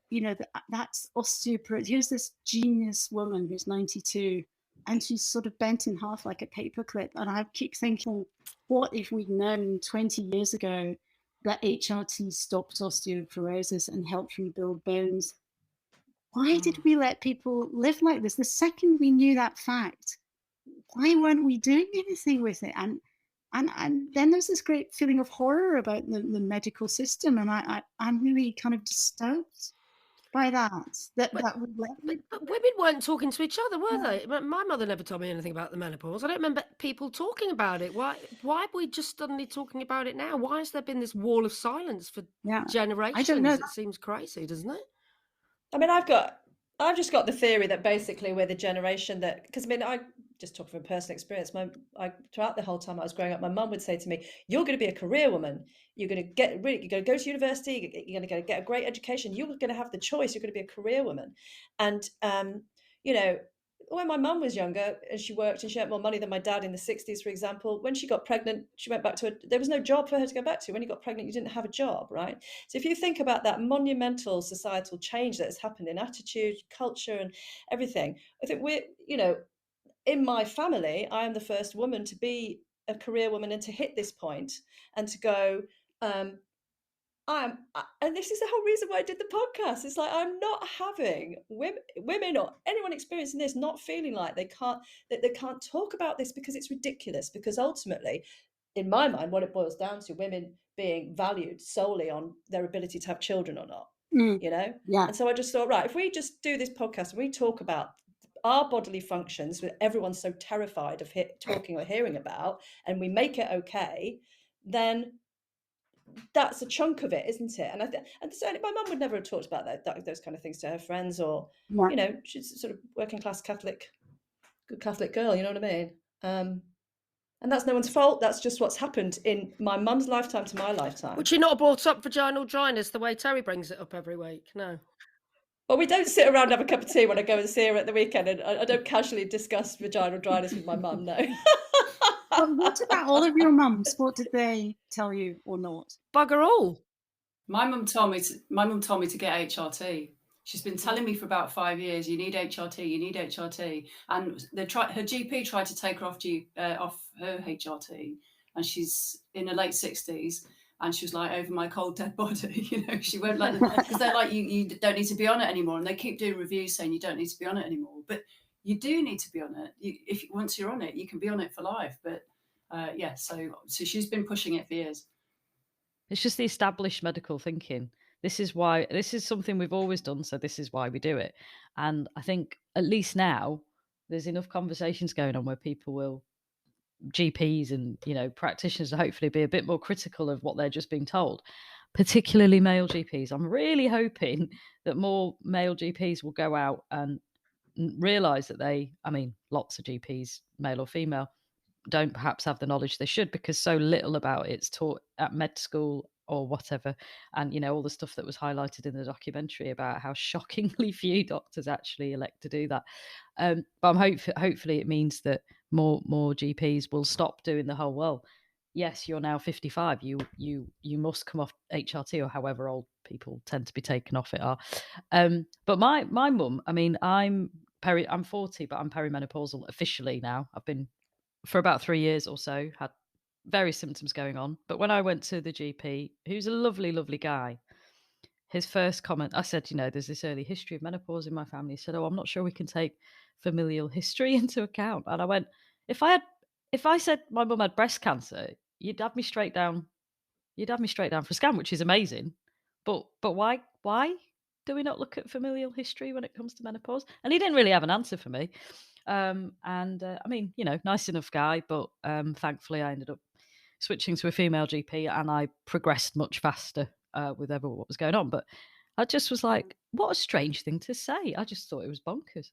that's osteoporosis. Here's this genius woman who's 92, and she's sort of bent in half like a paperclip. And I keep thinking, what if we'd known 20 years ago that HRT stops osteoporosis and helps rebuild bones? Why did we let people live like this? The second we knew that fact, why weren't we doing anything with it? And then there's this great feeling of horror about the medical system, and I'm really kind of disturbed by that. But women weren't talking to each other, were they? My mother never told me anything about the menopause. I don't remember people talking about it. Why are we just suddenly talking about it now? Why has there been this wall of silence for generations? I don't know. It seems crazy, doesn't it? I mean, I've got I've just got the theory that basically we're the generation that, because I mean, I just talk from personal experience. Throughout the whole time I was growing up, my mum would say to me, "You're going to be a career woman. You're going to you're going to go to university. You're going to get a great education. You're going to have the choice. You're going to be a career woman." And you know, when my mum was younger and she worked and she had more money than my dad in the 60s, for example, when she got pregnant, she went back to there was no job for her to go back to. When you got pregnant, you didn't have a job, right? So if you think about that monumental societal change that has happened in attitude, culture, and everything, I think in my family, I am the first woman to be a career woman and to hit this point and to go, um, and this is the whole reason why I did the podcast. It's like I'm not having women or anyone experiencing this not feeling like they can't talk about this because it's ridiculous. Because ultimately, in my mind, what it boils down to, women being valued solely on their ability to have children or not. Yeah. And so I just thought, right, if we just do this podcast and we talk about our bodily functions that everyone's so terrified of talking or hearing about, and we make it okay, then that's a chunk of it, isn't it? And certainly my mum would never have talked about those kind of things to her friends, or Yeah. she's sort of working class Catholic, good Catholic girl, you know what I mean? And that's no one's fault. That's just what's happened in my mum's lifetime to my lifetime. Would she not have brought up vaginal dryness the way Terry brings it up every week? No. Well, we don't sit around and have a cup of tea when I go and see her at the weekend, and I don't casually discuss vaginal dryness with my mum, no. But what about all of your mums? What did they tell you or not? Bugger all. My mum told me to get HRT. She's been telling me for about 5 years, you need HRT, you need HRT. And her GP tried to take her off her HRT, and she's in her late 60s, and she was like, over my cold dead body. She won't let them, because they're like, you don't need to be on it anymore. And they keep doing reviews saying you don't need to be on it anymore. But you do need to be on it. Once you're on it, you can be on it for life. But so she's been pushing it for years. It's just the established medical thinking. This is something we've always done, so this is why we do it. And I think at least now there's enough conversations going on where people will, GPs and practitioners, hopefully be a bit more critical of what they're just being told, particularly male GPs. I'm really hoping that more male GPs will go out and realise that lots of GPs, male or female, don't perhaps have the knowledge they should, because so little about it's taught at med school or whatever. And all the stuff that was highlighted in the documentary about how shockingly few doctors actually elect to do that. But I'm hopefully it means that more GPs will stop doing the whole, well, yes, you're now 55, you must come off HRT, or however old people tend to be taken off it are. But my mum, I'm 40, but I'm perimenopausal officially now. I've been for about 3 years or so, had various symptoms going on. But when I went to the GP, who's a lovely, lovely guy, his first comment, I said, there's this early history of menopause in my family. He said, oh, I'm not sure we can take familial history into account. And I went, if I said my mum had breast cancer, you'd have me straight down for a scan, which is amazing. But why do we not look at familial history when it comes to menopause? And he didn't really have an answer for me. Nice enough guy, but thankfully I ended up switching to a female GP, and I progressed much faster with what was going on. But I just was like, what a strange thing to say. I just thought it was bonkers.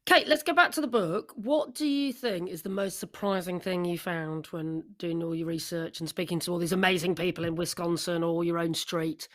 Kate, let's go back to the book. What do you think is the most surprising thing you found when doing all your research and speaking to all these amazing people in Wisconsin or your own street?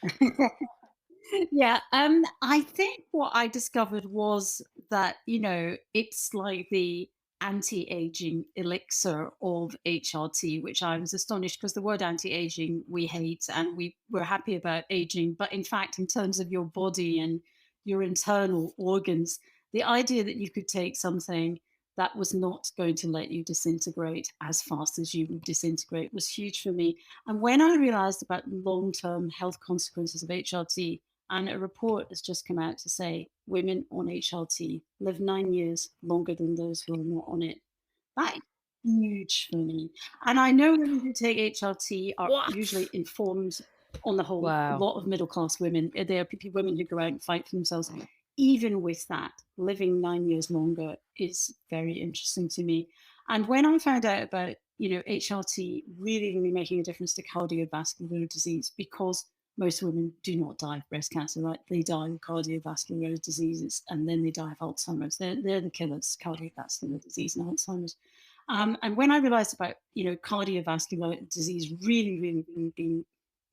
Yeah, I think what I discovered was that, it's like the anti-aging elixir of HRT, which I was astonished, because the word anti-aging we hate, and we're happy about aging. But in fact, in terms of your body and your internal organs, the idea that you could take something that was not going to let you disintegrate as fast as you would disintegrate was huge for me. And when I realized about long-term health consequences of HRT, and a report has just come out to say women on HRT live 9 years longer than those who are not on it. That is huge for me. And I know women who take HRT are usually informed on the whole. Wow. A lot of middle-class women, there are women who go out and fight for themselves. Even with that, living 9 years longer is very interesting to me. And when I found out about, HRT really making a difference to cardiovascular disease, because most women do not die of breast cancer, right? They die of cardiovascular diseases, and then they die of Alzheimer's. They're the killers, cardiovascular disease and Alzheimer's. And when I realized about, cardiovascular disease really being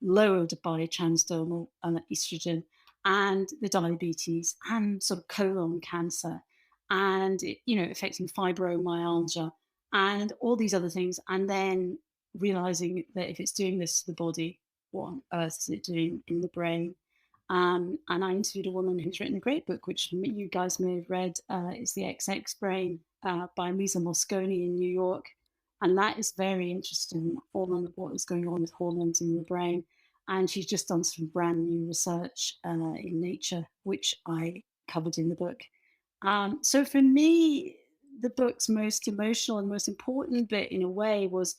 lowered by transdermal and estrogen, and the diabetes and sort of colon cancer, and affecting fibromyalgia and all these other things, and then realizing that if it's doing this to the body, what on earth is it doing in the brain? And I interviewed a woman who's written a great book, which you guys may have read. It's The XX Brain by Lisa Mosconi in New York. And that is very interesting on what is going on with hormones in your brain. And she's just done some brand new research in Nature, which I covered in the book. So for me, the book's most emotional and most important bit, in a way, was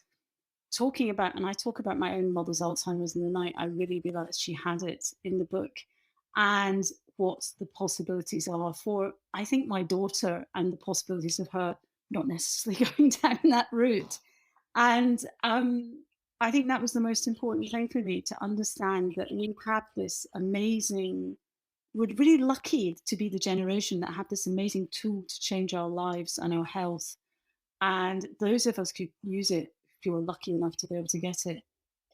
talking about, and I talk about my own mother's Alzheimer's in the night. I really realized she had it in the book, and what the possibilities are for, I think, my daughter, and the possibilities of her not necessarily going down that route. And I think that was the most important thing for me, to understand that we have this amazing, we're really lucky to be the generation that have this amazing tool to change our lives and our health. And those of us who use it, if you're lucky enough to be able to get it,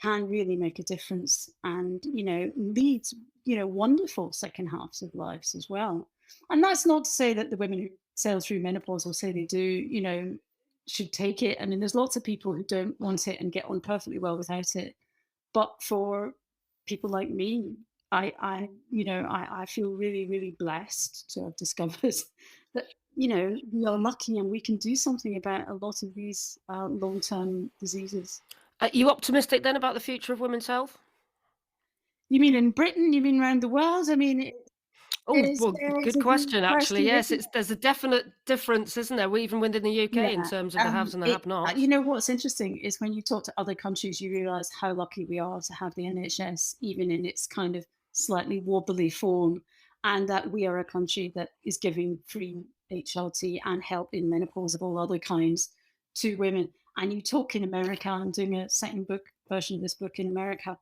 can really make a difference, and lead wonderful second halves of lives as well. And that's not to say that the women who sail through menopause, or say they do, should take it. I mean, there's lots of people who don't want it and get on perfectly well without it. But for people like me, I feel really blessed to have discovered that we are lucky, and we can do something about a lot of these long-term diseases. Are you optimistic then about the future of women's health? You mean in Britain? You mean around the world? I mean, good question, actually. Yes, there's a definite difference, isn't there, even within the UK, in terms of the haves and the have-nots. What's interesting is when you talk to other countries, you realise how lucky we are to have the NHS, even in its kind of slightly wobbly form, and that we are a country that is giving free HRT and help in menopause of all other kinds to women. And you talk in America, I'm doing a second version of this book in America,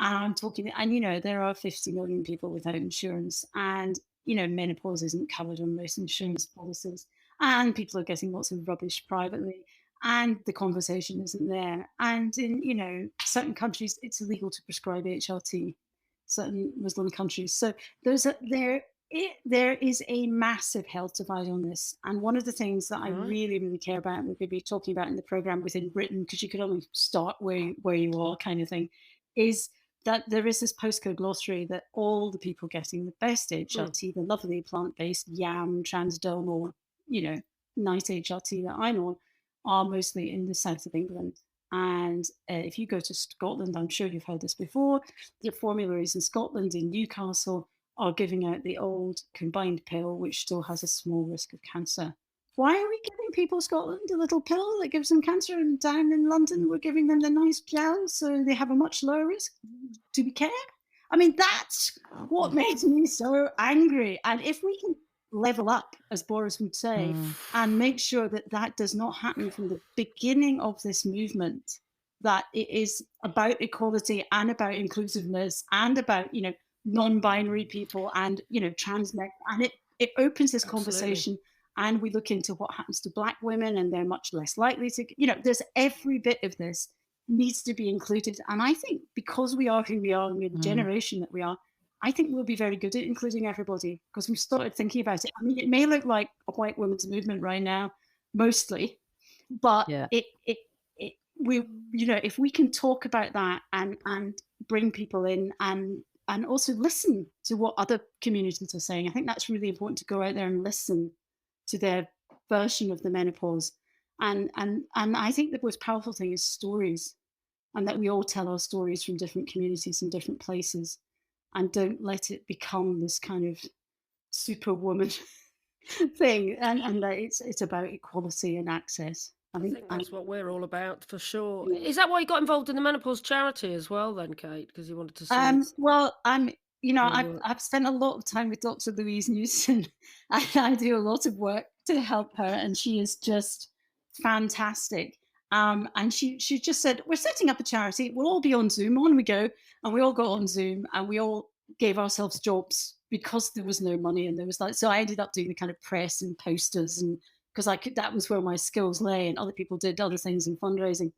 and I'm talking, and there are 50 million people without insurance, and menopause isn't covered on most insurance policies, and people are getting lots of rubbish privately, and the conversation isn't there. And in certain countries, it's illegal to prescribe HRT, certain Muslim countries. So there is a massive health divide on this. And one of the things that I really care about, and we're going to be talking about in the program within Britain, because you can only start where you are, kind of thing, is that there is this postcode glossary that all the people getting the best HRT, the lovely plant-based yam, transdermal, nice HRT that I know, are mostly in the south of England. And if you go to Scotland, I'm sure you've heard this before, the formularies in Scotland, in Newcastle, are giving out the old combined pill, which still has a small risk of cancer. Why are we giving people in Scotland a little pill that gives them cancer, and down in London we're giving them the nice gel so they have a much lower risk? Do we care? I mean, that's what makes me so angry. And if we can level up, as Boris would say, and make sure that that does not happen from the beginning of this movement, that it is about equality and about inclusiveness and about, non-binary people and, trans men, and it opens this conversation. And we look into what happens to Black women, and they're much less likely to, there's every bit of this needs to be included. And I think because we are who we are, and we're the generation that we are, I think we'll be very good at including everybody, because we've started thinking about it. I mean, it may look like a white women's movement right now, mostly, but if we can talk about that and bring people in and also listen to what other communities are saying, I think that's really important, to go out there and listen to their version of the menopause. And I think the most powerful thing is stories, and that we all tell our stories from different communities and different places, and don't let it become this kind of superwoman thing. And that it's about equality and access. I think that's what we're all about, for sure. Yeah. Is that why you got involved in the menopause charity as well, then, Kate? Because you wanted to see. Well, I've spent a lot of time with Dr. Louise Newson, and I do a lot of work to help her, and she is just fantastic. And she just said, we're setting up a charity. We'll all be on Zoom. On we go. And we all got on Zoom and we all gave ourselves jobs because there was no money. And there was so I ended up doing the kind of press and posters, and because that was where my skills lay, and other people did other things in fundraising.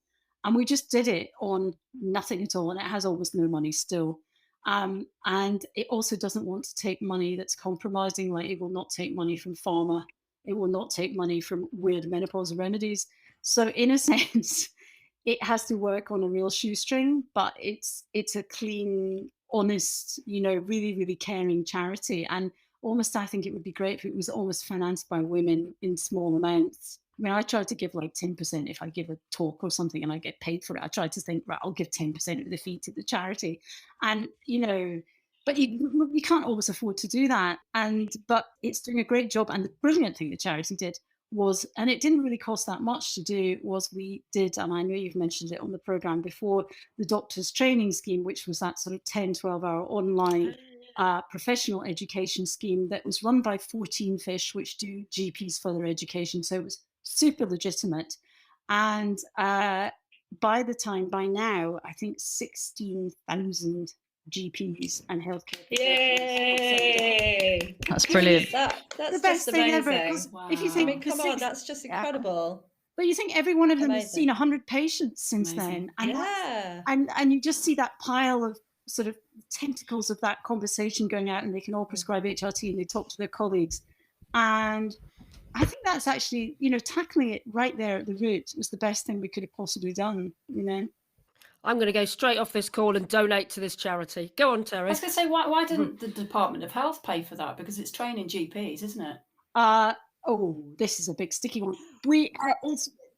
And we just did it on nothing at all. And it has almost no money still. And it also doesn't want to take money that's compromising. Like, it will not take money from pharma. It will not take money from weird menopausal remedies. So in a sense, it has to work on a real shoestring, but it's a clean, honest, really, really caring charity. And almost, I think it would be great if it was almost financed by women in small amounts. I mean, I try to give like 10% if I give a talk or something and I get paid for it. I try to think, right, I'll give 10% of the fee to the charity. And, but you can't always afford to do that. But it's doing a great job. And the brilliant thing the charity did was, and it didn't really cost that much to do, was we did, and I know you've mentioned it on the programme before, the doctor's training scheme, which was that sort of 10, 12-hour online professional education scheme that was run by 14 Fish, which do GPs further education. So it was super legitimate. And by now, I think 16,000 GPs and healthcare. Yay! That's brilliant. That's the best just thing amazing. ever. If you think, come on, that's just incredible. But you think every one of them has Amazing. seen 100 patients since then, and and you just see that pile of sort of tentacles of that conversation going out, and they can all prescribe HRT and they talk to their colleagues, and I think that's actually, tackling it right there at the root was the best thing we could have possibly done, I'm going to go straight off this call and donate to this charity. Go on, Terry. I was going to say, why didn't the Department of Health pay for that? Because it's training GPs, isn't it? This is a big sticky one.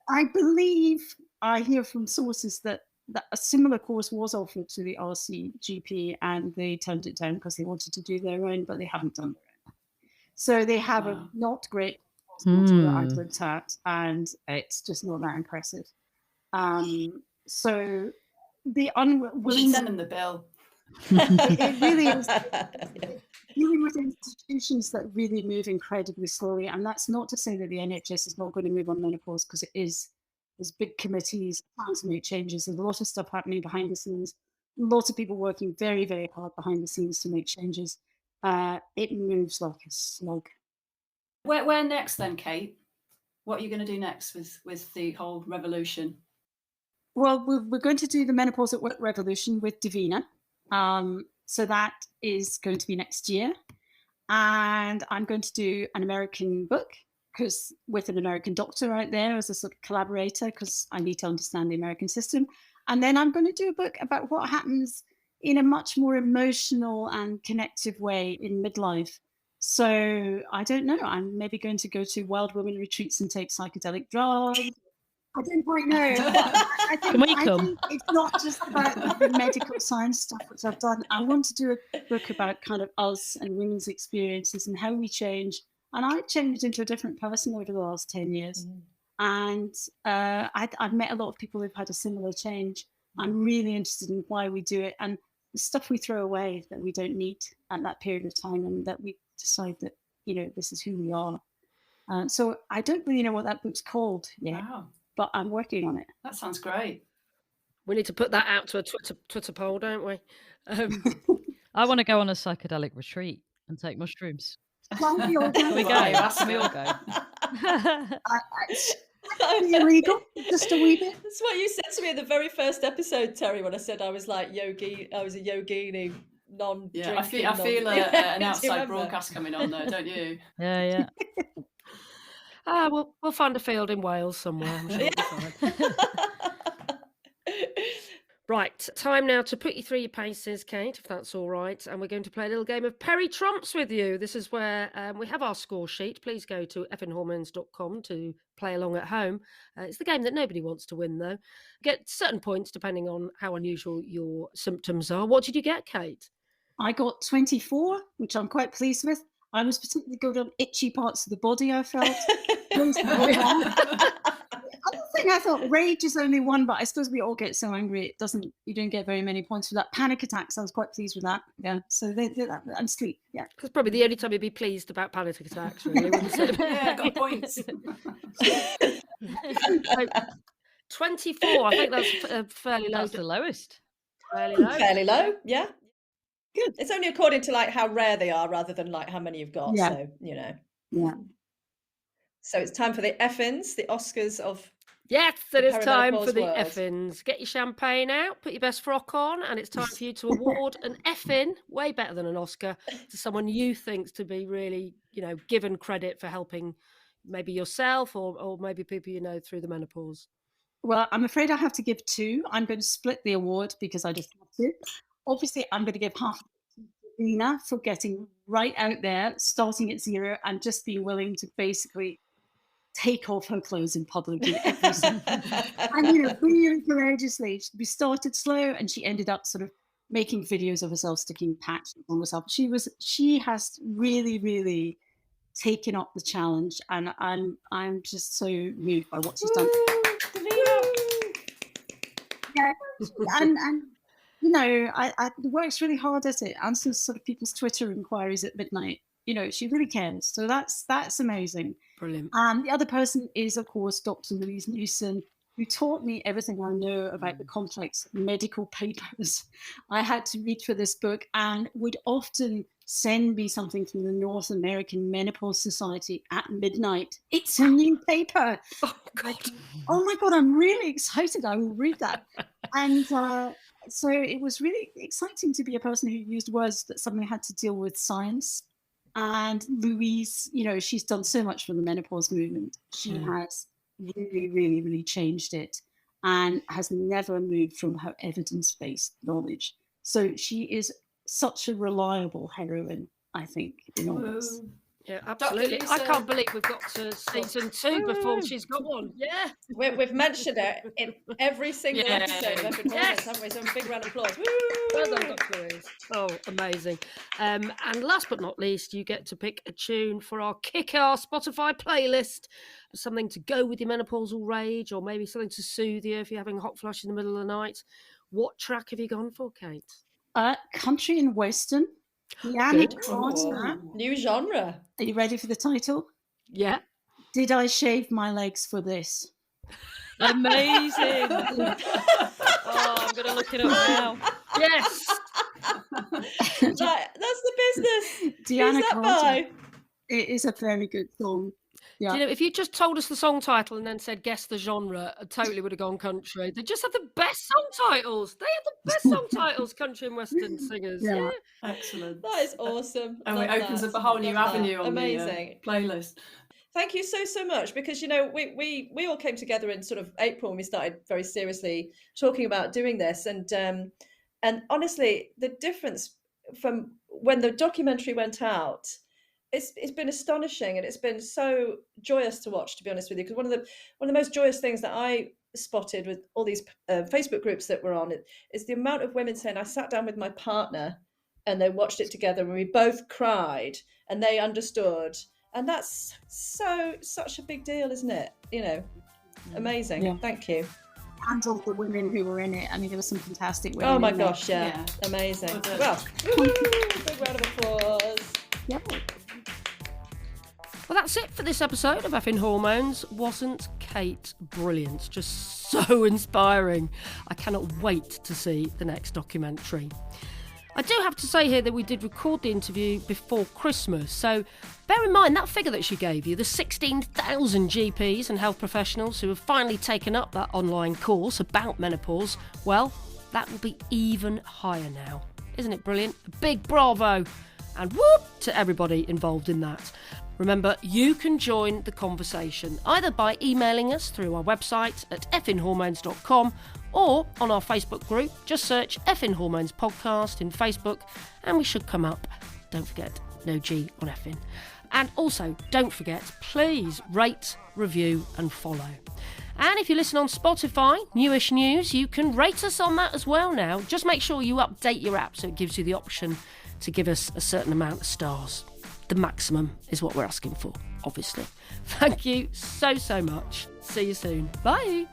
I believe I hear from sources that a similar course was offered to the RCGP and they turned it down because they wanted to do their own, but they haven't done their own. So they have a not great course model that I've looked at, and it's just not that impressive. So the unwilling... send them the bill. It really is. Dealing with institutions that really move incredibly slowly, and that's not to say that the NHS is not going to move on menopause, because it is. There's big committees trying to make changes. There's a lot of stuff happening behind the scenes. Lots of people working very, very hard behind the scenes to make changes. It moves like a slug. Where next then, Kate? What are you going to do next with the whole revolution? Well, we're going to do the Menopause at Work revolution with Davina. So that is going to be next year. And I'm going to do an American book, because with an American doctor out there as a sort of collaborator, because I need to understand the American system. And then I'm going to do a book about what happens in a much more emotional and connective way in midlife. So I don't know. I'm maybe going to go to wild women retreats and take psychedelic drugs. I don't quite know. I think it's not just about the medical science stuff, which I've done. I want to do a book about kind of us and women's experiences and how we change. And I changed into a different person over the last 10 years. And I've met a lot of people who've had a similar change. I'm really interested in why we do it and the stuff we throw away that we don't need at that period of time, and that we decide that, this is who we are. So I don't really know what that book's called yet. Wow. But I'm working on it. That sounds great. We need to put that out to a Twitter poll, don't we? I want to go on a psychedelic retreat and take mushrooms. Well, we all go. We all go. Illegal, just a wee bit. That's what you said to me in the very first episode, Terry, when I said I was like yogi. I was a yogini, non-drinking. Yeah, I feel an outside broadcast coming on there, don't you? Yeah. We'll find a field in Wales somewhere. I'm sure we'll find. Right, time now to put you through your paces, Kate, if that's all right. And we're going to play a little game of Perry Trumps with you. This is where we have our score sheet. Please go to effinhormones.com to play along at home. It's the game that nobody wants to win, though. Get certain points depending on how unusual your symptoms are. What did you get, Kate? I got 24, which I'm quite pleased with. I was particularly good on itchy parts of the body, I felt. Other thing, I thought rage is only one, but I suppose we all get so angry you don't get very many points for that. Panic attacks, I was quite pleased with that. Yeah, so they did that. And sleep, yeah. That's probably the only time you'd be pleased about panic attacks, really, wouldn't it? Yeah, got points. 24. I think that's fairly low. That's the lowest. Fairly low. Fairly low, yeah. Good. It's only according to like how rare they are rather than like how many you've got. Yeah. So, you know. Yeah. So it's time for the Effins, the Oscars of Yes, it is time perimenopause for the world. Effins. Get your champagne out, put your best frock on, and it's time for you to award an Effin, way better than an Oscar, to someone you think to be really, given credit for helping maybe yourself or maybe people you know through the menopause. Well, I'm afraid I have to give 2. I'm going to split the award because I just have to. Obviously, I'm going to give half to Davina for getting right out there, starting at 0, and just being willing to basically take off her clothes in public in every and really courageously. We started slow, and she ended up sort of making videos of herself sticking patches on herself. She has really, really taken up the challenge, and I'm just so moved by what she's done. Yeah, and I works really hard at it. Answers sort of people's Twitter inquiries at midnight. She really cares. So that's amazing. Brilliant. The other person is, of course, Dr. Louise Newson, who taught me everything I know about the complex medical papers I had to read for this book, and would often send me something from the North American Menopause Society at midnight. It's a new paper. Oh my God, I'm really excited. I will read that. And so it was really exciting to be a person who used words that suddenly had to deal with science. And Louise, she's done so much for the menopause movement. She has really, really, really changed it and has never moved from her evidence-based knowledge. So she is such a reliable heroine, I think, in all this. Yeah, absolutely. I can't believe we've got to season 2 before she's got one. Yeah. We've mentioned her in every single episode of Effin Hormones, haven't we? So a big round of applause. Woo! Well done, Dr. Louise. Oh, amazing. And last but not least, you get to pick a tune for our kick-ass Spotify playlist. Something to go with your menopausal rage, or maybe something to soothe you if you're having a hot flush in the middle of the night. What track have you gone for, Kate? Country and Western. Janet Carter. New genre. Are you ready for the title? Yeah. Did I shave my legs for this? Amazing. I'm going to look it up now. Yes. That's the business. Deanna Who's that Carter. by? It is a very good song. Yeah. Do you know, if you just told us the song title and then said guess the genre, I totally would have gone country. They just have the best song titles. They have the best song titles, country and western singers. Yeah. Excellent. That is awesome. And Love it opens that. up a whole new Love that. avenue on Amazing. the playlist. Thank you so much, because we all came together in sort of April when we started very seriously talking about doing this, and honestly, the difference from when the documentary went out, it's been astonishing, and it's been so joyous to watch, to be honest with you, because one of the most joyous things that I spotted with all these Facebook groups that we're on is the amount of women saying, I sat down with my partner and they watched it together and we both cried and they understood. And that's such a big deal, isn't it? Amazing. Yeah. Thank you. And all the women who were in it. I mean, there were some fantastic women. Oh my gosh, yeah. Amazing. Well, big round of applause. Yep. Well, that's it for this episode of Effin Hormones. Wasn't Kate brilliant? Just so inspiring. I cannot wait to see the next documentary. I do have to say here that we did record the interview before Christmas, so bear in mind that figure that she gave you, the 16,000 GPs and health professionals who have finally taken up that online course about menopause, well, that will be even higher now. Isn't it brilliant? A big bravo and whoop to everybody involved in that. Remember, you can join the conversation either by emailing us through our website at effinhormones.com or on our Facebook group. Just search Effin Hormones Podcast in Facebook and we should come up. Don't forget, no G on Effin. And also, don't forget, please rate, review and follow. And if you listen on Spotify, Newish News, you can rate us on that as well now. Just make sure you update your app so it gives you the option to give us a certain amount of stars. The maximum is what we're asking for, obviously. Thank you so much. See you soon. Bye.